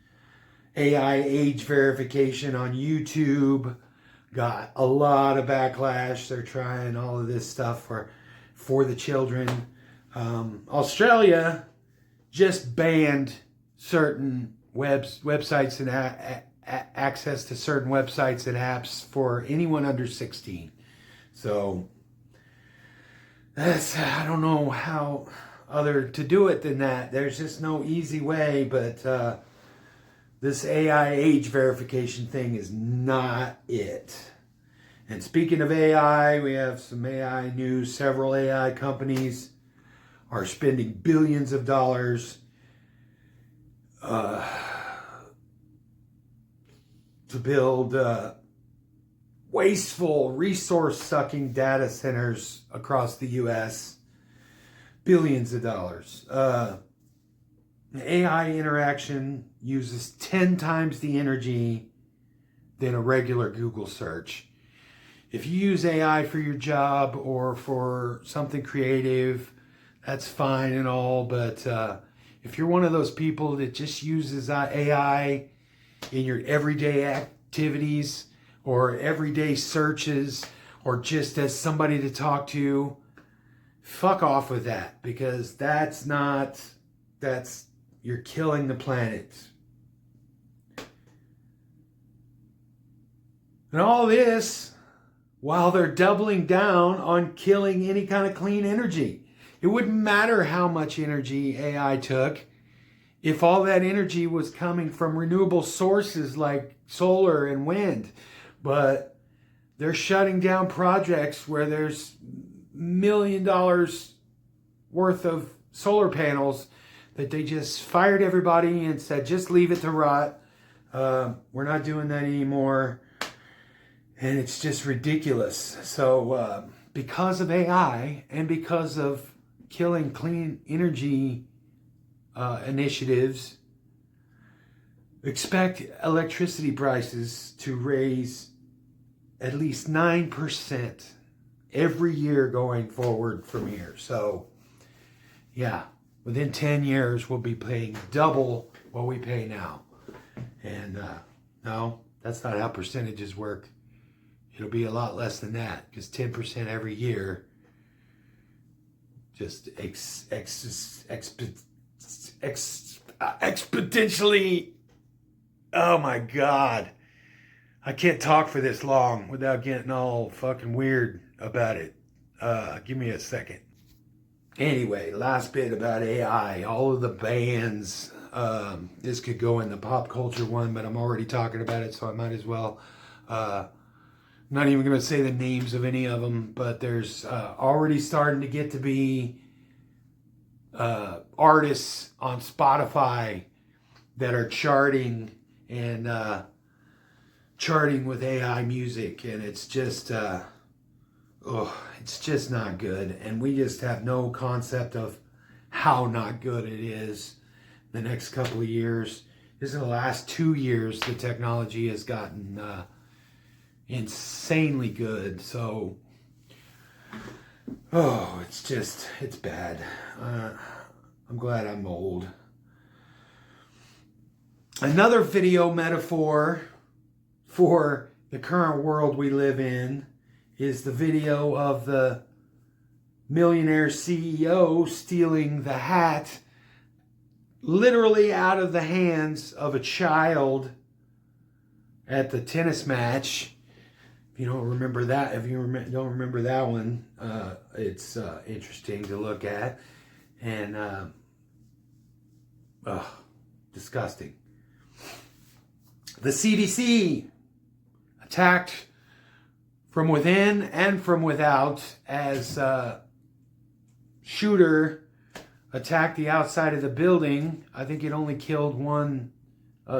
AI age verification on YouTube got a lot of backlash. They're trying all of this stuff for the children. Australia just banned certain websites and access to certain websites and apps for anyone under 16. So I don't know how other to do it than that. There's just no easy way, but this AI age verification thing is not it. And speaking of AI, we have some AI news. Several AI companies are spending billions of dollars to build wasteful, resource-sucking data centers across the U.S. Billions of dollars. AI interaction uses 10 times the energy than a regular Google search. If you use AI for your job or for something creative, that's fine and all, but if you're one of those people that just uses AI in your everyday activities or everyday searches or just as somebody to talk to, fuck off with that, because you're killing the planet. And all this while they're doubling down on killing any kind of clean energy. It wouldn't matter how much energy AI took if all that energy was coming from renewable sources like solar and wind. But they're shutting down projects where there's $1 million worth of solar panels that they just fired everybody and said, just leave it to rot. We're not doing that anymore. And it's just ridiculous. So because of AI and because of killing clean energy initiatives, expect electricity prices to raise at least 9% every year going forward from here. So, yeah, within 10 years, we'll be paying double what we pay now. And no, that's not how percentages work. It'll be a lot less than that, because 10% every year just exponentially, oh my God, I can't talk for this long without getting all fucking weird about it. Give me a second. Anyway, last bit about AI. All of the bands. This could go in the pop culture one, but I'm already talking about it, so I might as well. Not even going to say the names of any of them, but there's already starting to get to be artists on Spotify that are charting and charting with AI music, and it's just it's just not good, and we just have no concept of how not good it is the next couple of years. This is the last 2 years the technology has gotten insanely good. So it's bad. I'm glad I'm old. Another video metaphor for the current world we live in is the video of the millionaire CEO stealing the hat literally out of the hands of a child at the tennis match. If you don't remember that, don't remember that one, it's interesting to look at, and disgusting. The CDC attacked from within and from without as shooter attacked the outside of the building. I think it only killed one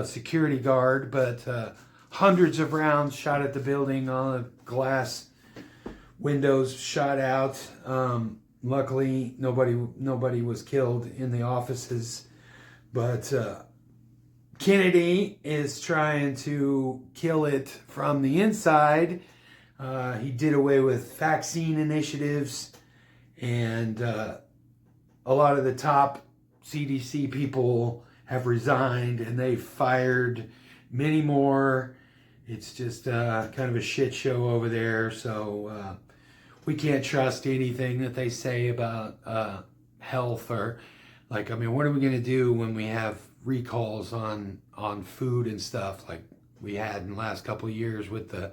security guard, but hundreds of rounds shot at the building. All the glass windows shot out. Luckily, nobody was killed in the offices, but Kennedy is trying to kill it from the inside. He did away with vaccine initiatives, and a lot of the top CDC people have resigned, and they've fired many more. It's just kind of a shit show over there. So we can't trust anything that they say about health, or what are we going to do when we have recalls on food and stuff like we had in the last couple of years with the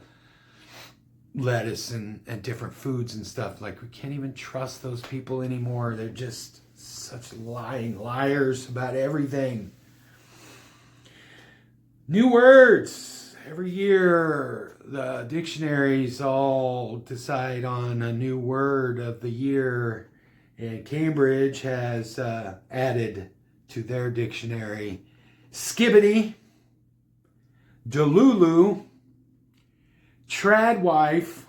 lettuce and different foods and stuff? Like, we can't even trust those people anymore. They're just such lying liars about everything. New words. Every year, the dictionaries all decide on a new word of the year, and Cambridge has added to their dictionary skibbity, delulu, tradwife,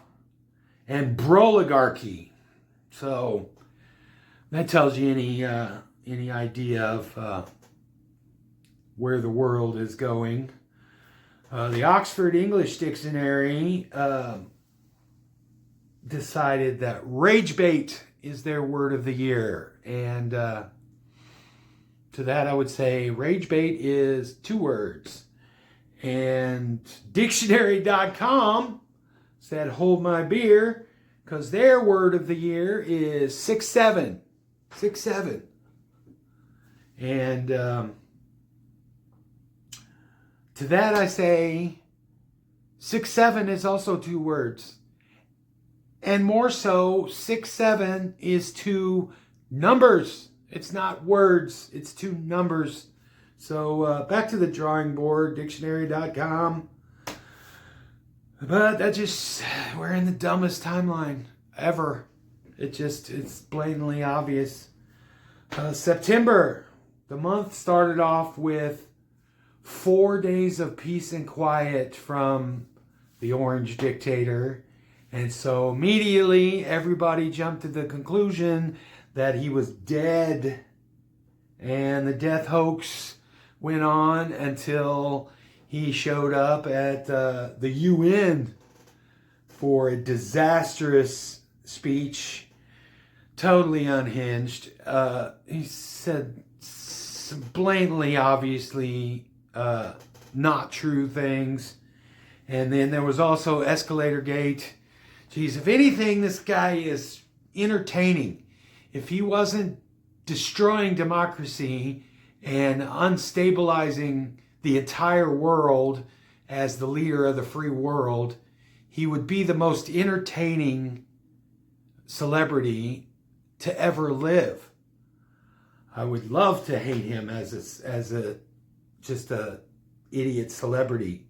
and broligarchy. So that tells you any idea of where the world is going. The Oxford English Dictionary decided that rage bait is their word of the year. And to that I would say rage bait is 2 words. And dictionary.com said hold my beer, because their word of the year is 6'7". 6'7". And to that I say 6'7" is also 2 words. And more so, 6'7" is 2 numbers. It's not words, it's 2 numbers. So back to the drawing board, dictionary.com. But we're in the dumbest timeline ever. It's blatantly obvious. September, the month started off with 4 days of peace and quiet from the orange dictator. And so immediately everybody jumped to the conclusion that he was dead. And the death hoax went on until he showed up at the UN for a disastrous speech, totally unhinged. He said some blatantly, obviously not true things. And then there was also Escalator Gate. Geez, if anything, this guy is entertaining. If he wasn't destroying democracy and unstabilizing the entire world as the leader of the free world, he would be the most entertaining celebrity to ever live. I would love to hate him as a just a idiot celebrity.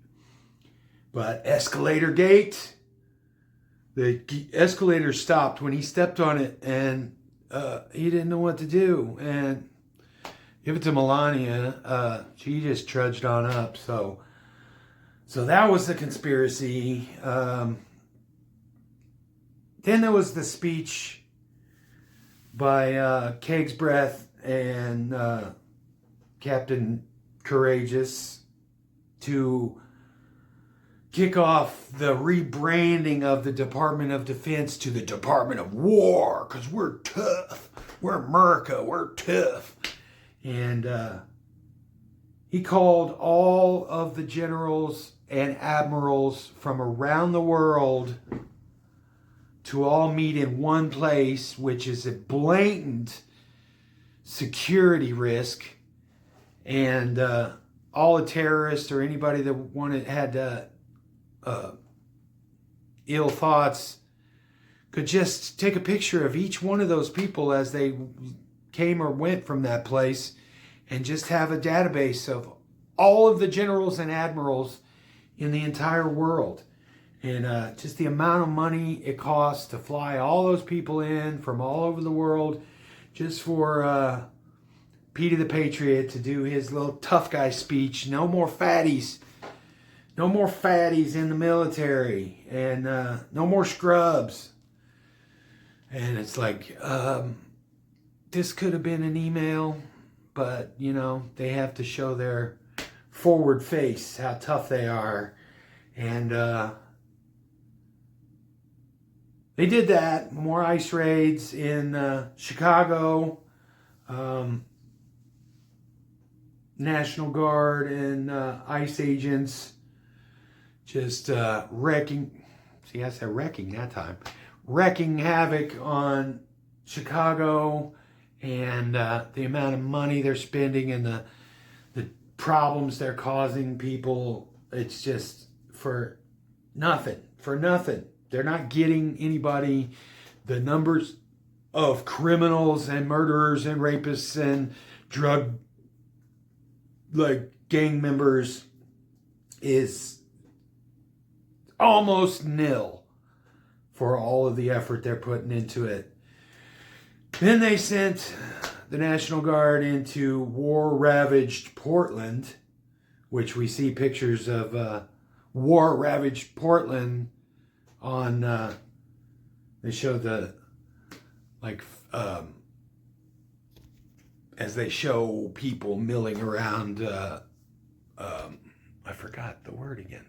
But Escalator Gate, the escalator stopped when he stepped on it, and he didn't know what to do. And give it to Melania. She just trudged on up. So that was the conspiracy. Then there was the speech by Keg's Breath and Captain Courageous to kick off the rebranding of the Department of Defense to the Department of War, because we're tough. We're America. We're tough. And he called all of the generals and admirals from around the world to all meet in one place, which is a blatant security risk. And all the terrorists or anybody that had ill thoughts could just take a picture of each one of those people as they came or went from that place, and just have a database of all of the generals and admirals in the entire world. And just the amount of money it costs to fly all those people in from all over the world just for Petey the Patriot to do his little tough guy speech. No more fatties. No more fatties in the military. And no more scrubs. And it's like, this could have been an email, but, you know, they have to show their forward face, how tough they are. And they did that. More ICE raids in Chicago. National Guard and ICE agents just wrecking. See, I said wrecking that time. Wrecking havoc on Chicago, and the amount of money they're spending and the problems they're causing people. It's just for nothing. For nothing. They're not getting anybody. The numbers of criminals and murderers and rapists and drug gang members is almost nil for all of the effort they're putting into it. Then they sent the National Guard into war-ravaged Portland, which we see pictures of war-ravaged Portland on, they show the, as they show people milling around, I forgot the word again.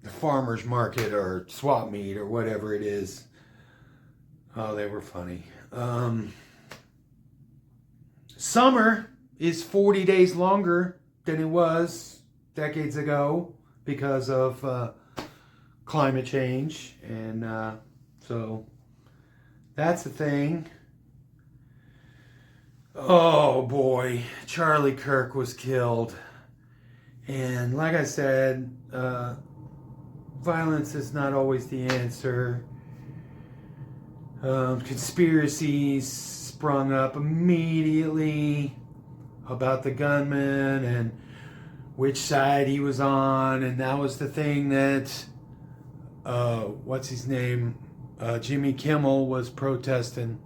The farmer's market or swap meet or whatever it is. Oh, they were funny. Summer is 40 days longer than it was decades ago because of climate change. And so that's the thing. Oh boy, Charlie Kirk was killed. And like I said, violence is not always the answer. Conspiracies sprung up immediately about the gunman and which side he was on, and that was the thing that what's his name, Jimmy Kimmel was protesting.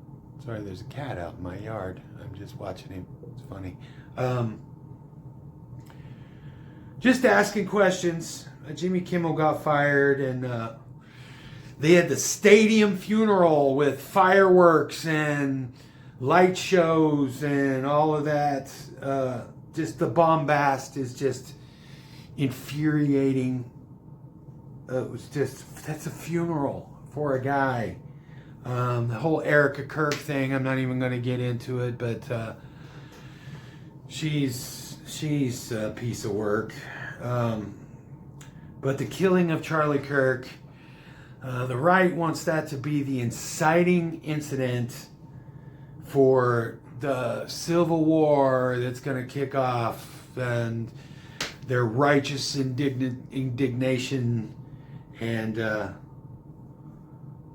Sorry, there's a cat out in my yard. I'm just watching him. It's funny. Just asking questions. Jimmy Kimmel got fired, and they had the stadium funeral with fireworks and light shows and all of that. Just the bombast is just infuriating. It was just, that's a funeral for a guy. The whole Erica Kirk thing, I'm not even going to get into it, but she's a piece of work. But the killing of Charlie Kirk, the right wants that to be the inciting incident for the civil war that's going to kick off. And their righteous indignation, and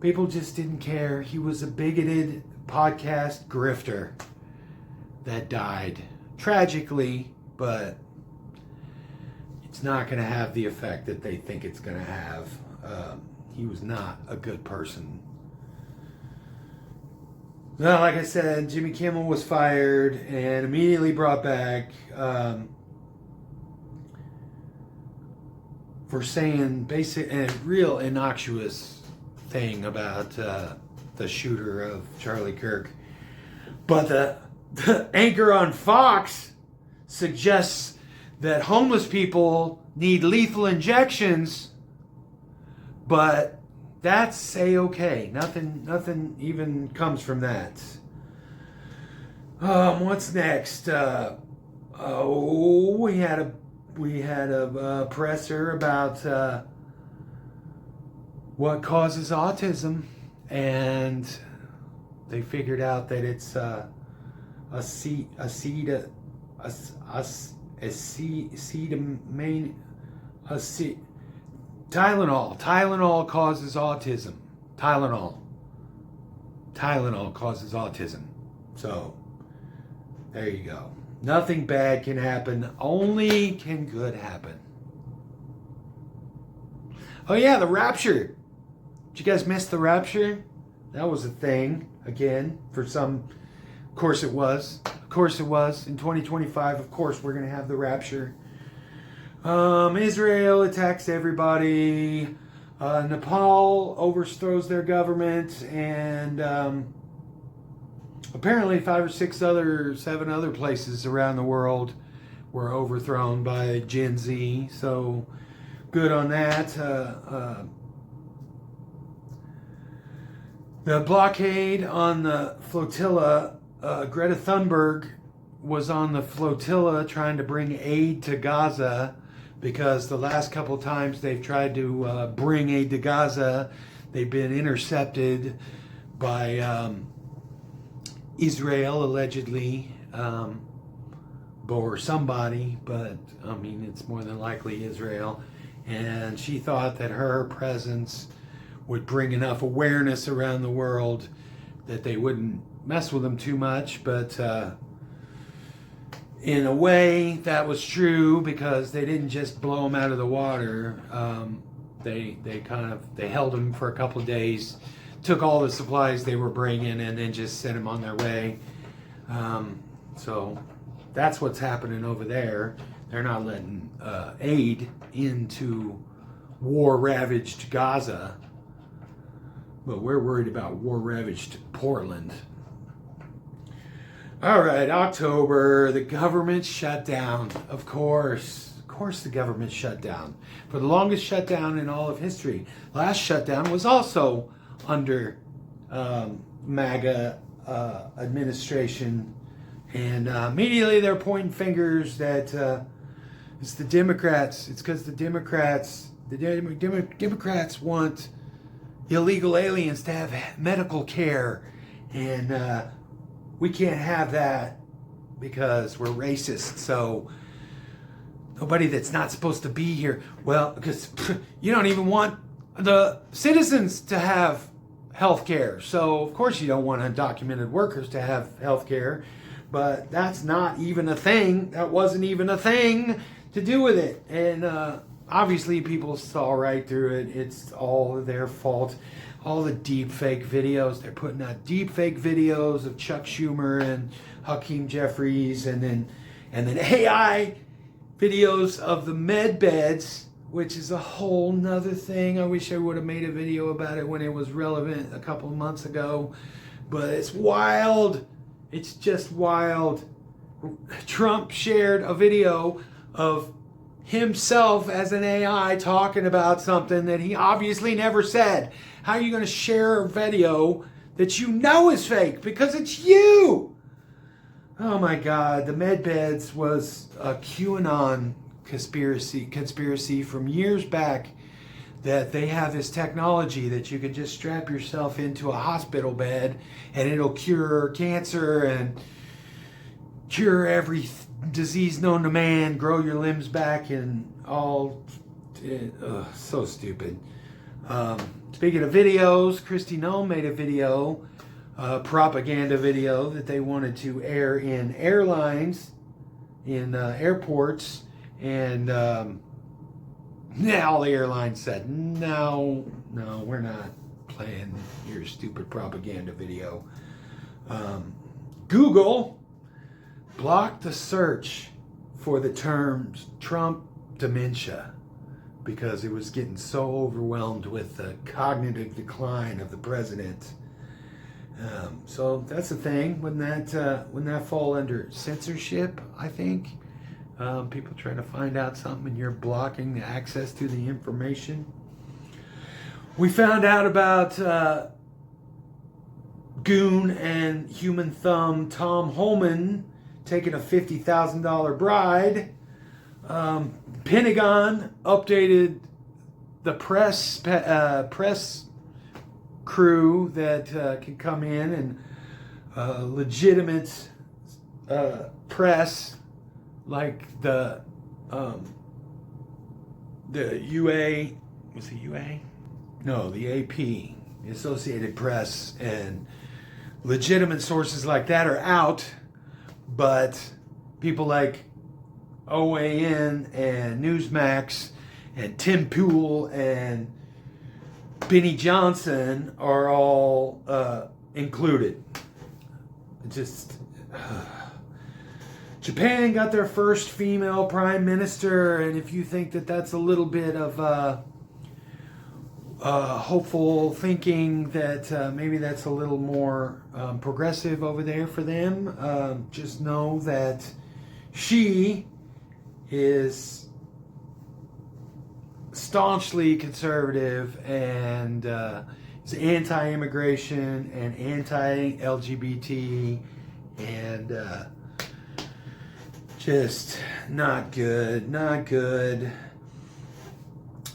people just didn't care. He was a bigoted podcast grifter that died tragically, but it's not going to have the effect that they think it's going to have. He was not a good person. Now, like I said, Jimmy Kimmel was fired and immediately brought back for saying basic and real innocuous thing about the shooter of Charlie Kirk. But the anchor on Fox suggests that homeless people need lethal injections, but that's a-okay. Nothing even comes from that. What's next? We had a presser about what causes autism, and they figured out that it's Tylenol. Tylenol causes autism. Tylenol causes autism. So, there you go. Nothing bad can happen. Only can good happen. Oh yeah, the Rapture. Did you guys miss the Rapture? That was a thing, again, for some. Of course it was. Of course it was. In 2025, of course, we're going to have the Rapture. Israel attacks everybody. Nepal overthrows their government, and apparently 5 or 7 other places around the world were overthrown by Gen Z. So good on that. The blockade on the flotilla. Greta Thunberg was on the flotilla trying to bring aid to Gaza, because the last couple times they've tried to bring aid to Gaza, they've been intercepted by Israel, allegedly, or somebody, but I mean, it's more than likely Israel. And she thought that her presence would bring enough awareness around the world that they wouldn't mess with them too much, but in a way that was true, because they didn't just blow them out of the water. They held them for a couple of days, took all the supplies they were bringing, and then just sent them on their way. So that's what's happening over there. They're not letting aid into war-ravaged Gaza, but we're worried about war-ravaged Portland. All right, October, the government shut down. Of course, the government shut down. For the longest shutdown in all of history. Last shutdown was also under MAGA administration. And immediately they're pointing fingers that it's the Democrats. It's because the Democrats want illegal aliens to have medical care. And we can't have that because we're racist. So nobody that's not supposed to be here. Well, because you don't even want the citizens to have health care. So of course you don't want undocumented workers to have health care. But that's not even a thing. That wasn't even a thing to do with it. And obviously people saw right through it. It's all their fault. All the deep fake videos, they're putting out deep fake videos of Chuck Schumer and Hakeem Jeffries, and then AI videos of the med beds, which is a whole nother thing. I wish I would have made a video about it when it was relevant a couple of months ago, but it's wild. It's just wild. Trump shared a video of himself as an AI talking about something that he obviously never said. How are you going to share a video that you know is fake? Because it's you. Oh my God. The med beds was a QAnon conspiracy from years back, that they have this technology that you can just strap yourself into a hospital bed and it'll cure cancer. And cure every disease known to man, grow your limbs back, and all. So stupid. Speaking of videos, Kristi Noem made a video, propaganda video that they wanted to air in airlines, in airports, and all the airlines said, no, we're not playing your stupid propaganda video. Google blocked the search for the term Trump dementia because it was getting so overwhelmed with the cognitive decline of the president. So that's the thing. Wouldn't that fall under censorship, I think? People trying to find out something and you're blocking the access to the information. We found out about Goon and Human Thumb Tom Homan taking a $50,000 bride. Pentagon updated the press crew that can come in, and legitimate press like the UA, was it UA? No, the AP, the Associated Press, and legitimate sources like that are out, but people like OAN and Newsmax and Tim Pool and Benny Johnson are all included. Japan got their first female prime minister, and if you think that that's a little bit of hopeful thinking that maybe that's a little more progressive over there for them, just know that she is staunchly conservative and is anti-immigration and anti-LGBT and just not good.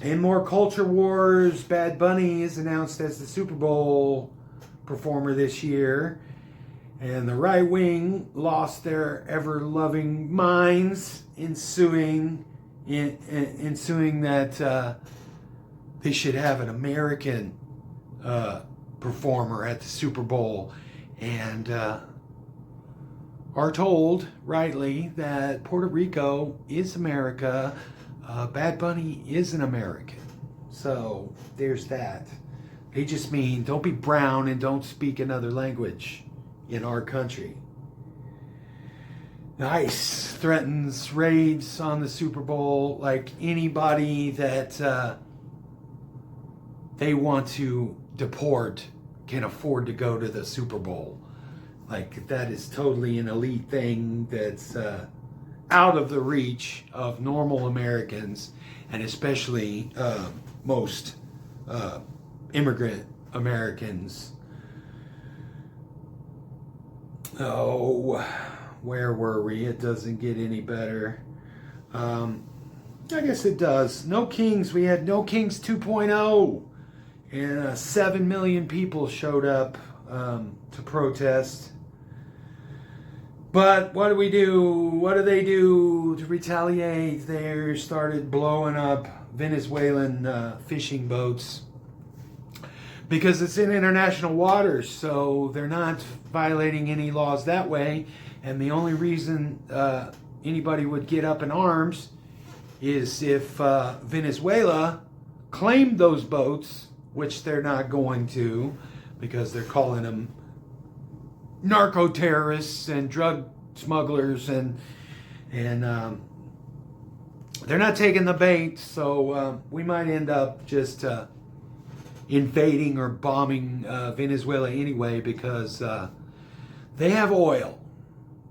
And more culture wars. Bad Bunny is announced as the Super Bowl performer this year. And the right wing lost their ever-loving minds ensuing that they should have an American performer at the Super Bowl, and are told rightly that Puerto Rico is America. Bad Bunny is an American. So there's that. They just mean don't be brown and don't speak another language in our country. ICE threatens raids on the Super Bowl, like anybody that they want to deport can afford to go to the Super Bowl. Like, that is totally an elite thing that's out of the reach of normal Americans, and especially most immigrant Americans. Oh, where were we? It doesn't get any better. I guess it does. No Kings. We had No Kings 2.0. And 7 million people showed up to protest. But what do we do? What do they do to retaliate? They started blowing up Venezuelan fishing boats. Because it's in international waters, so they're not violating any laws that way. And the only reason anybody would get up in arms is if Venezuela claimed those boats, which they're not going to, because they're calling them narco-terrorists and drug smugglers, and they're not taking the bait. So we might end up just invading or bombing Venezuela anyway, because they have oil.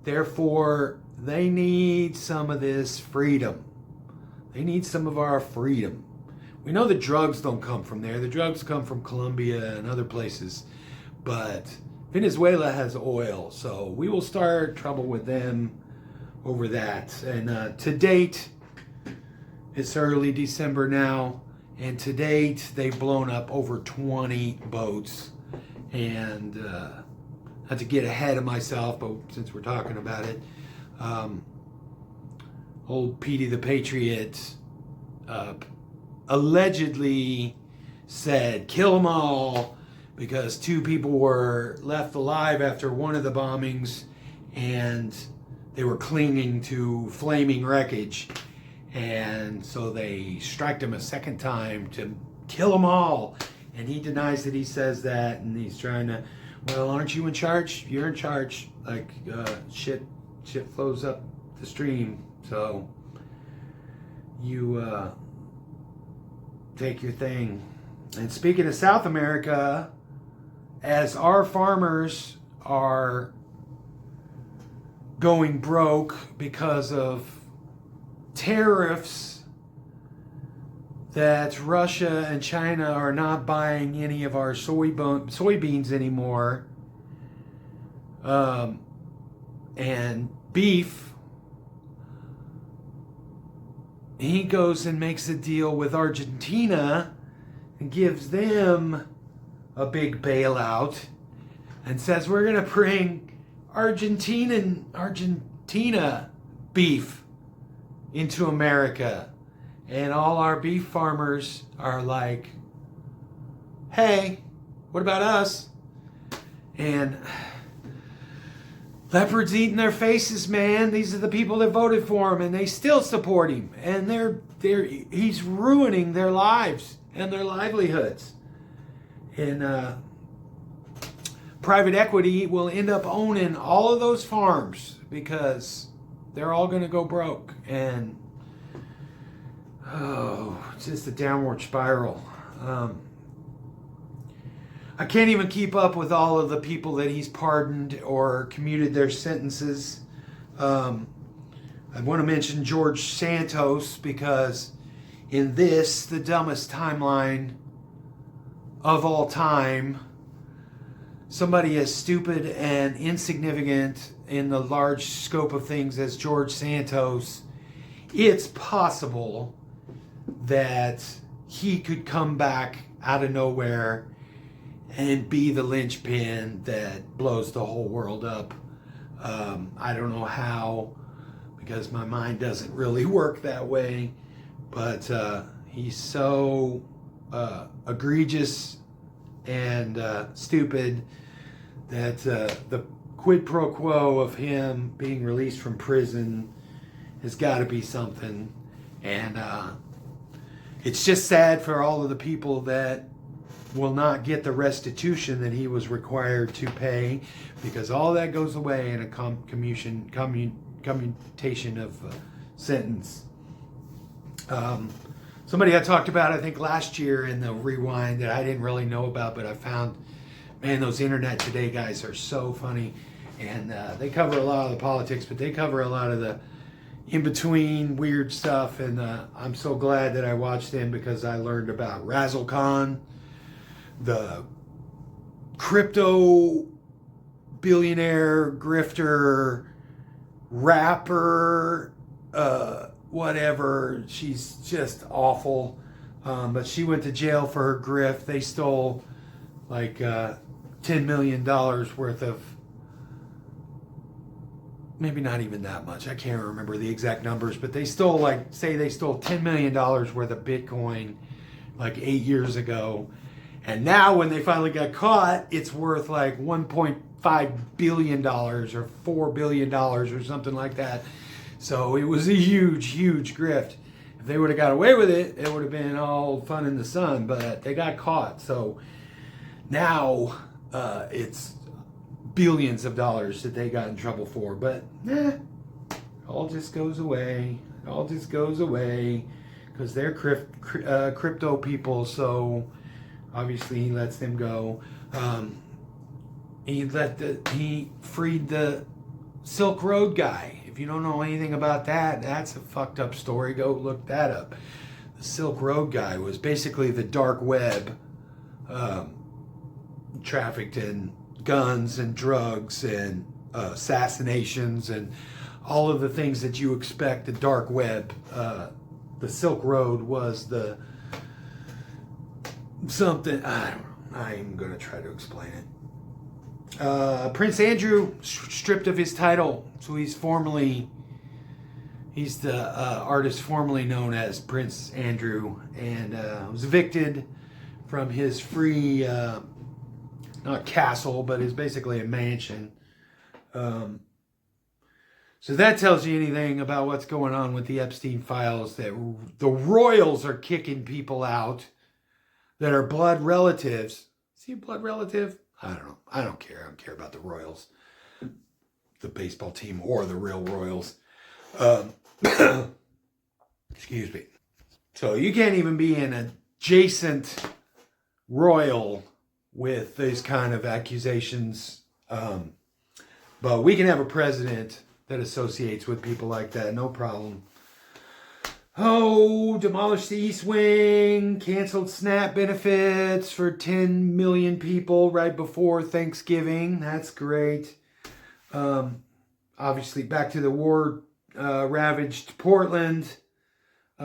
Therefore, they need some of this freedom. They need some of our freedom. We know the drugs don't come from there. The drugs come from Colombia and other places. But Venezuela has oil, so we will start trouble with them over that. And to date, it's early December now, and to date, they've blown up over 20 boats. And not to get ahead of myself, but since we're talking about it, Old Petey the Patriot allegedly said, kill them all, because 2 people were left alive after one of the bombings, and they were clinging to flaming wreckage. And so they striked him a second time to kill them all. And he denies that he says that, and he's trying to, well, aren't you in charge? You're in charge. Like, shit flows up the stream. So you take your thing. And speaking of South America, as our farmers are going broke because of tariffs, that Russia and China are not buying any of our soybeans anymore, and beef, he goes and makes a deal with Argentina and gives them a big bailout and says, we're going to bring Argentina beef into America. And all our beef farmers are like, hey, what about us? And leopards eating their faces, man. These are the people that voted for him, and they still support him. And he's ruining their lives and their livelihoods. And private equity will end up owning all of those farms because they're all going to go broke. And it's just a downward spiral. I can't even keep up with all of the people that he's pardoned or commuted their sentences. I want to mention George Santos, because in this, the dumbest timeline of all time, somebody as stupid and insignificant in the large scope of things as George Santos, it's possible that he could come back out of nowhere and be the linchpin that blows the whole world up. I don't know how, because my mind doesn't really work that way, but he's so egregious and stupid that the quid pro quo of him being released from prison has got to be something. And it's just sad for all of the people that will not get the restitution that he was required to pay, because all that goes away in a commutation of sentence. Somebody I talked about, I think last year in the rewind, that I didn't really know about, but I found, man, those Internet Today guys are so funny. And they cover a lot of the politics, but they cover a lot of the in-between weird stuff. And I'm so glad that I watched them, because I learned about Razzle Khan, the crypto billionaire, grifter, rapper, whatever. She's just awful. But she went to jail for her grift. They stole like $10 million worth of, maybe not even that much. I can't remember the exact numbers, but they stole, like, say they stole $10 million worth of Bitcoin like 8 years ago. And now when they finally got caught, it's worth like $1.5 billion or $4 billion or something like that. So it was a huge, huge grift. If they would have got away with it, it would have been all fun in the sun, but they got caught. So now it's billions of dollars that they got in trouble for. But all just goes away. It all just goes away because they're crypto people. So obviously he lets them go. He freed the Silk Road guy. If you don't know anything about that, that's a fucked up story. Go look that up. The Silk Road guy was basically the dark web, trafficked in guns and drugs and assassinations and all of the things that you expect the dark web. The Silk Road was the something, I don't know. I'm going to try to explain it. Prince Andrew stripped of his title, so he's the artist formerly known as Prince Andrew, and was evicted from his free, not castle, but is basically a mansion. So that tells you anything about what's going on with the Epstein files, that the royals are kicking people out that are blood relatives. Is he a blood relative? I don't know. I don't care. I don't care about the Royals, the baseball team, or the real Royals. Excuse me. So you can't even be an adjacent royal with these kind of accusations. But we can have a president that associates with people like that, no problem. Oh, demolished the East Wing, canceled SNAP benefits for 10 million people right before Thanksgiving. That's great. Obviously, back to the war ravaged Portland. We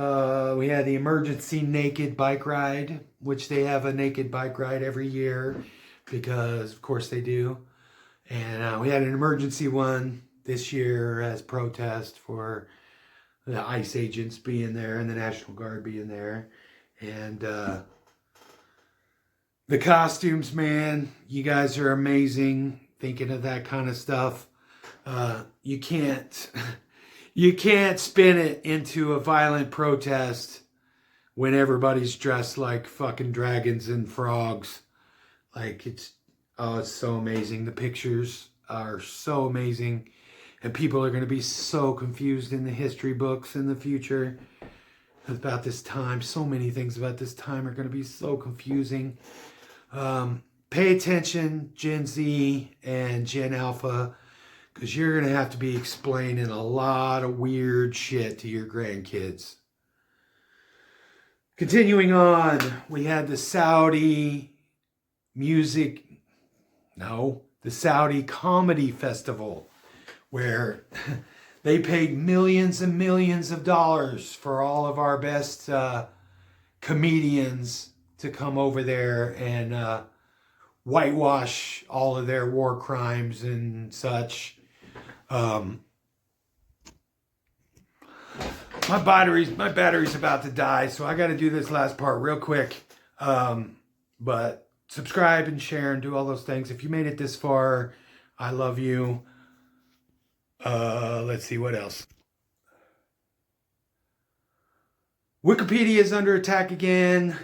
had the emergency naked bike ride, which they have a naked bike ride every year because, of course, they do. And we had an emergency one this year as protest for the ICE agents being there and the National Guard being there. And the costumes, man, you guys are amazing. Thinking of that kind of stuff. You can't spin it into a violent protest when everybody's dressed like fucking dragons and frogs. Like it's so amazing. The pictures are so amazing. And people are going to be so confused in the history books in the future about this time. So many things about this time are going to be so confusing. Pay attention, Gen Z and Gen Alpha, because you're going to have to be explaining a lot of weird shit to your grandkids. Continuing on, we had the Saudi Comedy Festival, where they paid millions and millions of dollars for all of our best comedians to come over there and whitewash all of their war crimes and such. My battery's about to die, so I got to do this last part real quick. But subscribe and share and do all those things. If you made it this far, I love you. Let's see what else. Wikipedia is under attack again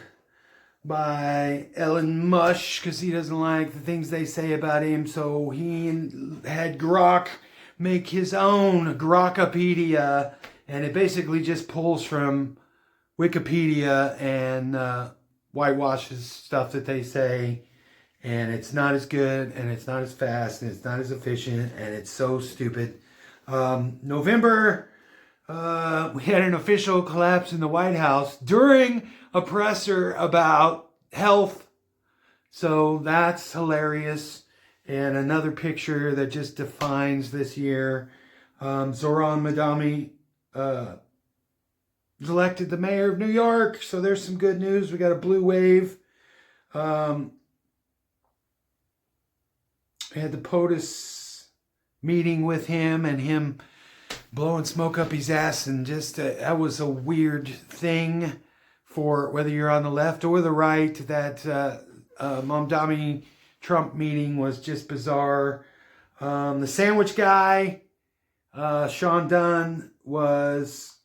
by Elon Musk because he doesn't like the things they say about him. So he had Grok make his own Grokopedia, and it basically just pulls from Wikipedia and whitewashes stuff that they say. And it's not as good, and it's not as fast, and it's not as efficient, and it's so stupid. November, we had an official collapse in the White House during a presser about health. So that's hilarious. And another picture that just defines this year. Zohran Mamdani was elected the mayor of New York. So there's some good news. We got a blue wave. We had the POTUS meeting with him and him blowing smoke up his ass, and just that was a weird thing for whether you're on the left or the right. That Mamdani Trump meeting was just bizarre. The sandwich guy, Sean Dunn, was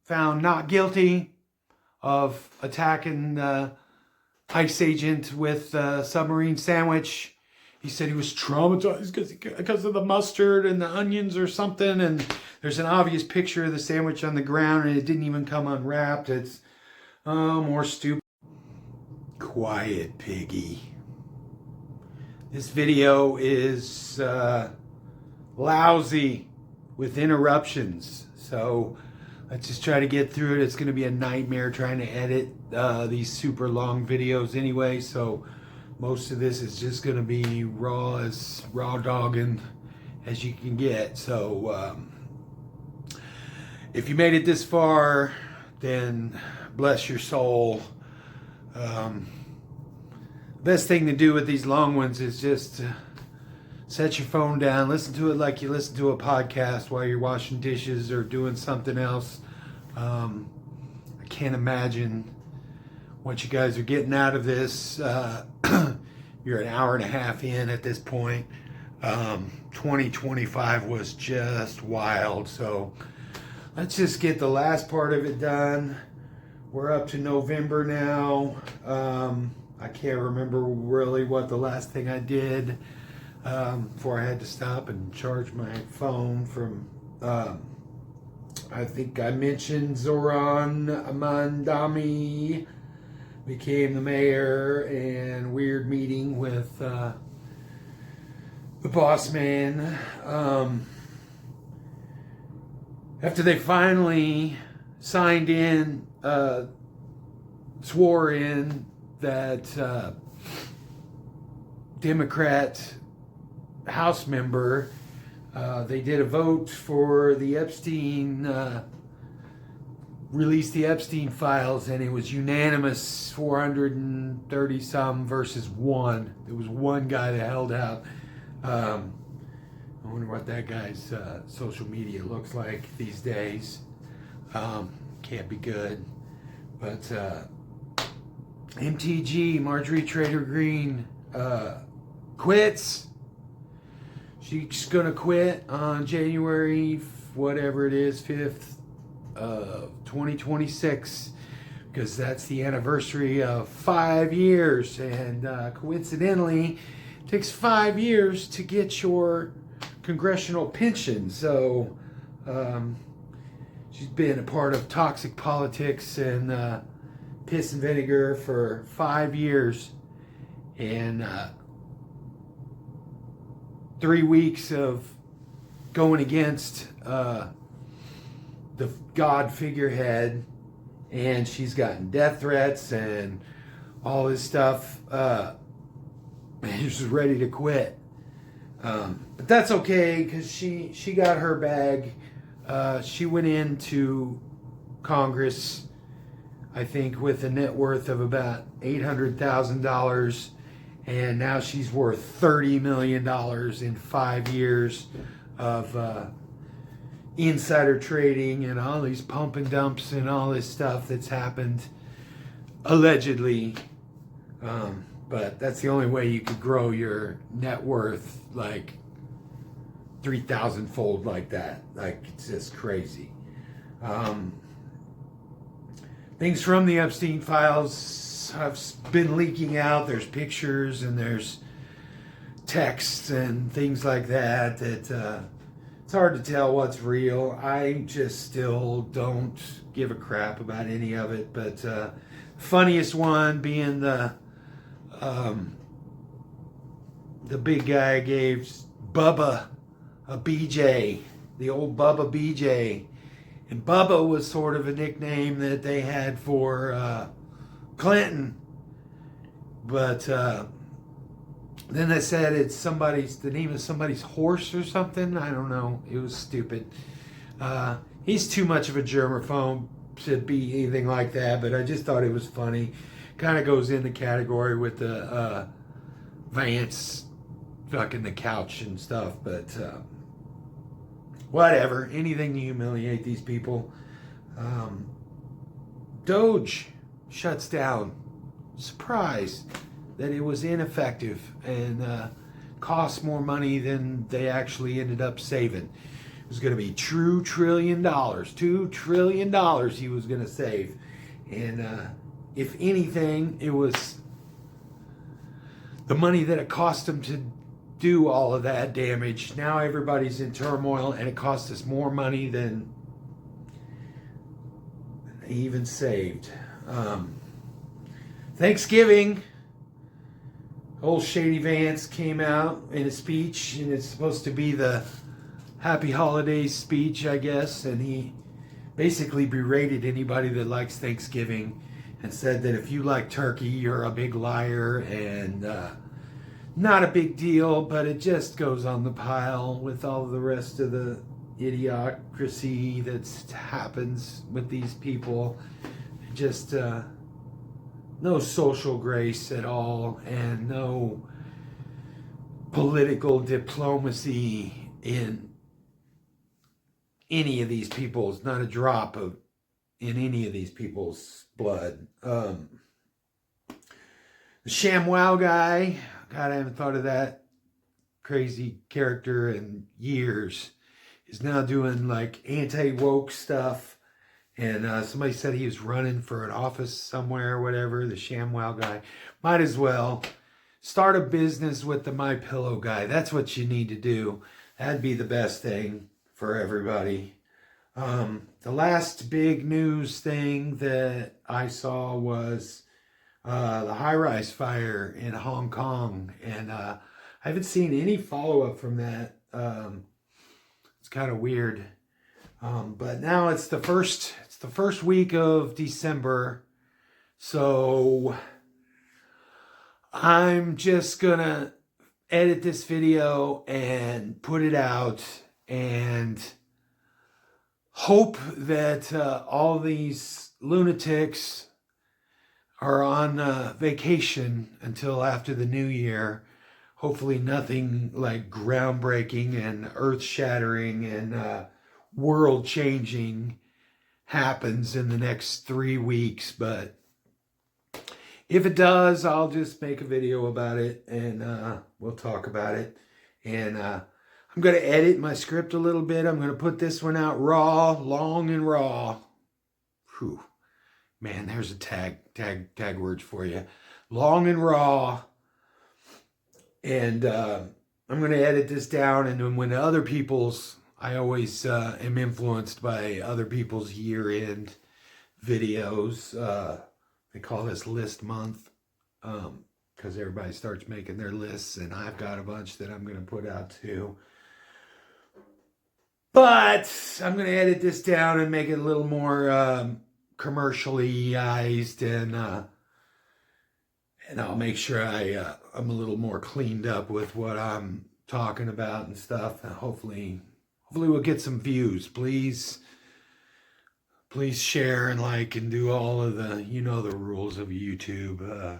found not guilty of attacking the ICE agent with a submarine sandwich. He said he was traumatized because of the mustard and the onions or something. And there's an obvious picture of the sandwich on the ground, and it didn't even come unwrapped. It's more stupid. Quiet, piggy. This video is lousy with interruptions. So let's just try to get through it. It's going to be a nightmare trying to edit these super long videos anyway. So most of this is just going to be raw dogging as you can get. So if you made it this far, then bless your soul. Best thing to do with these long ones is just Set your phone down, listen to it like you listen to a podcast while you're washing dishes or doing something else. I can't imagine what you guys are getting out of this. You're an hour and a half in at this point. 2025 was just wild. So let's just get the last part of it done. We're up to November now. I can't remember really what the last thing I did before I had to stop and charge my phone from, I think I mentioned Zoran Amandami became the mayor, and weird meeting with the boss man. After they finally signed in, swore in that Democrat House member, they did a vote for the Epstein, release the Epstein files, and it was unanimous, 430 some versus 1. There was one guy that held out. I wonder what that guy's social media looks like these days. Can't be good. But MTG, Marjorie Taylor Greene, quits. She's going to quit on January, whatever it is, 5th of 2026, because that's the anniversary of 5 years. And coincidentally, it takes 5 years to get your congressional pension. So she's been a part of toxic politics and piss and vinegar for 5 years. And 3 weeks of going against the God figurehead, and she's gotten death threats and all this stuff. She's ready to quit. But that's okay, because she got her bag. She went into Congress, I think, with a net worth of about $800,000, and now she's worth $30 million in 5 years of insider trading and all these pump and dumps and all this stuff that's happened, allegedly. But that's the only way you could grow your net worth like 3,000 fold like that. Like, it's just crazy. Things from the Epstein files have been leaking out. There's pictures and there's texts and things like that it's hard to tell what's real. I just still don't give a crap about any of it. But funniest one being the big guy gave Bubba a BJ, the old Bubba BJ. And Bubba was sort of a nickname that they had for Clinton. But then they said it's the name of somebody's horse or something. I don't know. It was stupid. He's too much of a germaphobe to be anything like that, but I just thought it was funny. Kind of goes in the category with the Vance fucking the couch and stuff, but whatever. Anything to humiliate these people. Doge shuts down. Surprised that it was ineffective and cost more money than they actually ended up saving. It was going to be $2 trillion. $2 trillion he was going to save. And if anything, it was the money that it cost him to do all of that damage. Now everybody's in turmoil, and it cost us more money than they even saved. Thanksgiving, old Shady Vance came out in a speech, and it's supposed to be the Happy Holidays speech, I guess, and he basically berated anybody that likes Thanksgiving and said that if you like turkey, you're a big liar, and not a big deal, but it just goes on the pile with all the rest of the idiocracy that happens with these people. Just no social grace at all, and no political diplomacy in any of these people's, not a drop of in any of these people's blood. The ShamWow guy, God, I haven't thought of that crazy character in years, is now doing like anti-woke stuff. And somebody said he was running for an office somewhere or whatever. The ShamWow guy. Might as well start a business with the MyPillow guy. That's what you need to do. That'd be the best thing for everybody. The last big news thing that I saw was the high-rise fire in Hong Kong. And I haven't seen any follow-up from that. It's kind of weird. But now it's the first week of December, so I'm just gonna edit this video and put it out and hope that all these lunatics are on vacation until after the new year. Hopefully nothing like groundbreaking and earth-shattering and world-changing happens in the next 3 weeks, but if it does, I'll just make a video about it and we'll talk about it. And I'm going to edit my script a little bit. I'm going to put this one out raw, long and raw. Whew. Man, there's a tag words for you. Long and raw. And I'm going to edit this down, and then when other people's, I always am influenced by other people's year-end videos. They call this list month because everybody starts making their lists, and I've got a bunch that I'm going to put out too. But I'm going to edit this down and make it a little more commercialized, and I'll make sure I'm a little more cleaned up with what I'm talking about and stuff. And hopefully we'll get some views. Please share and like and do all of the, you know, the rules of YouTube.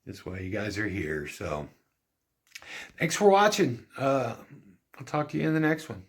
That's why you guys are here. So thanks for watching. I'll talk to you in the next one.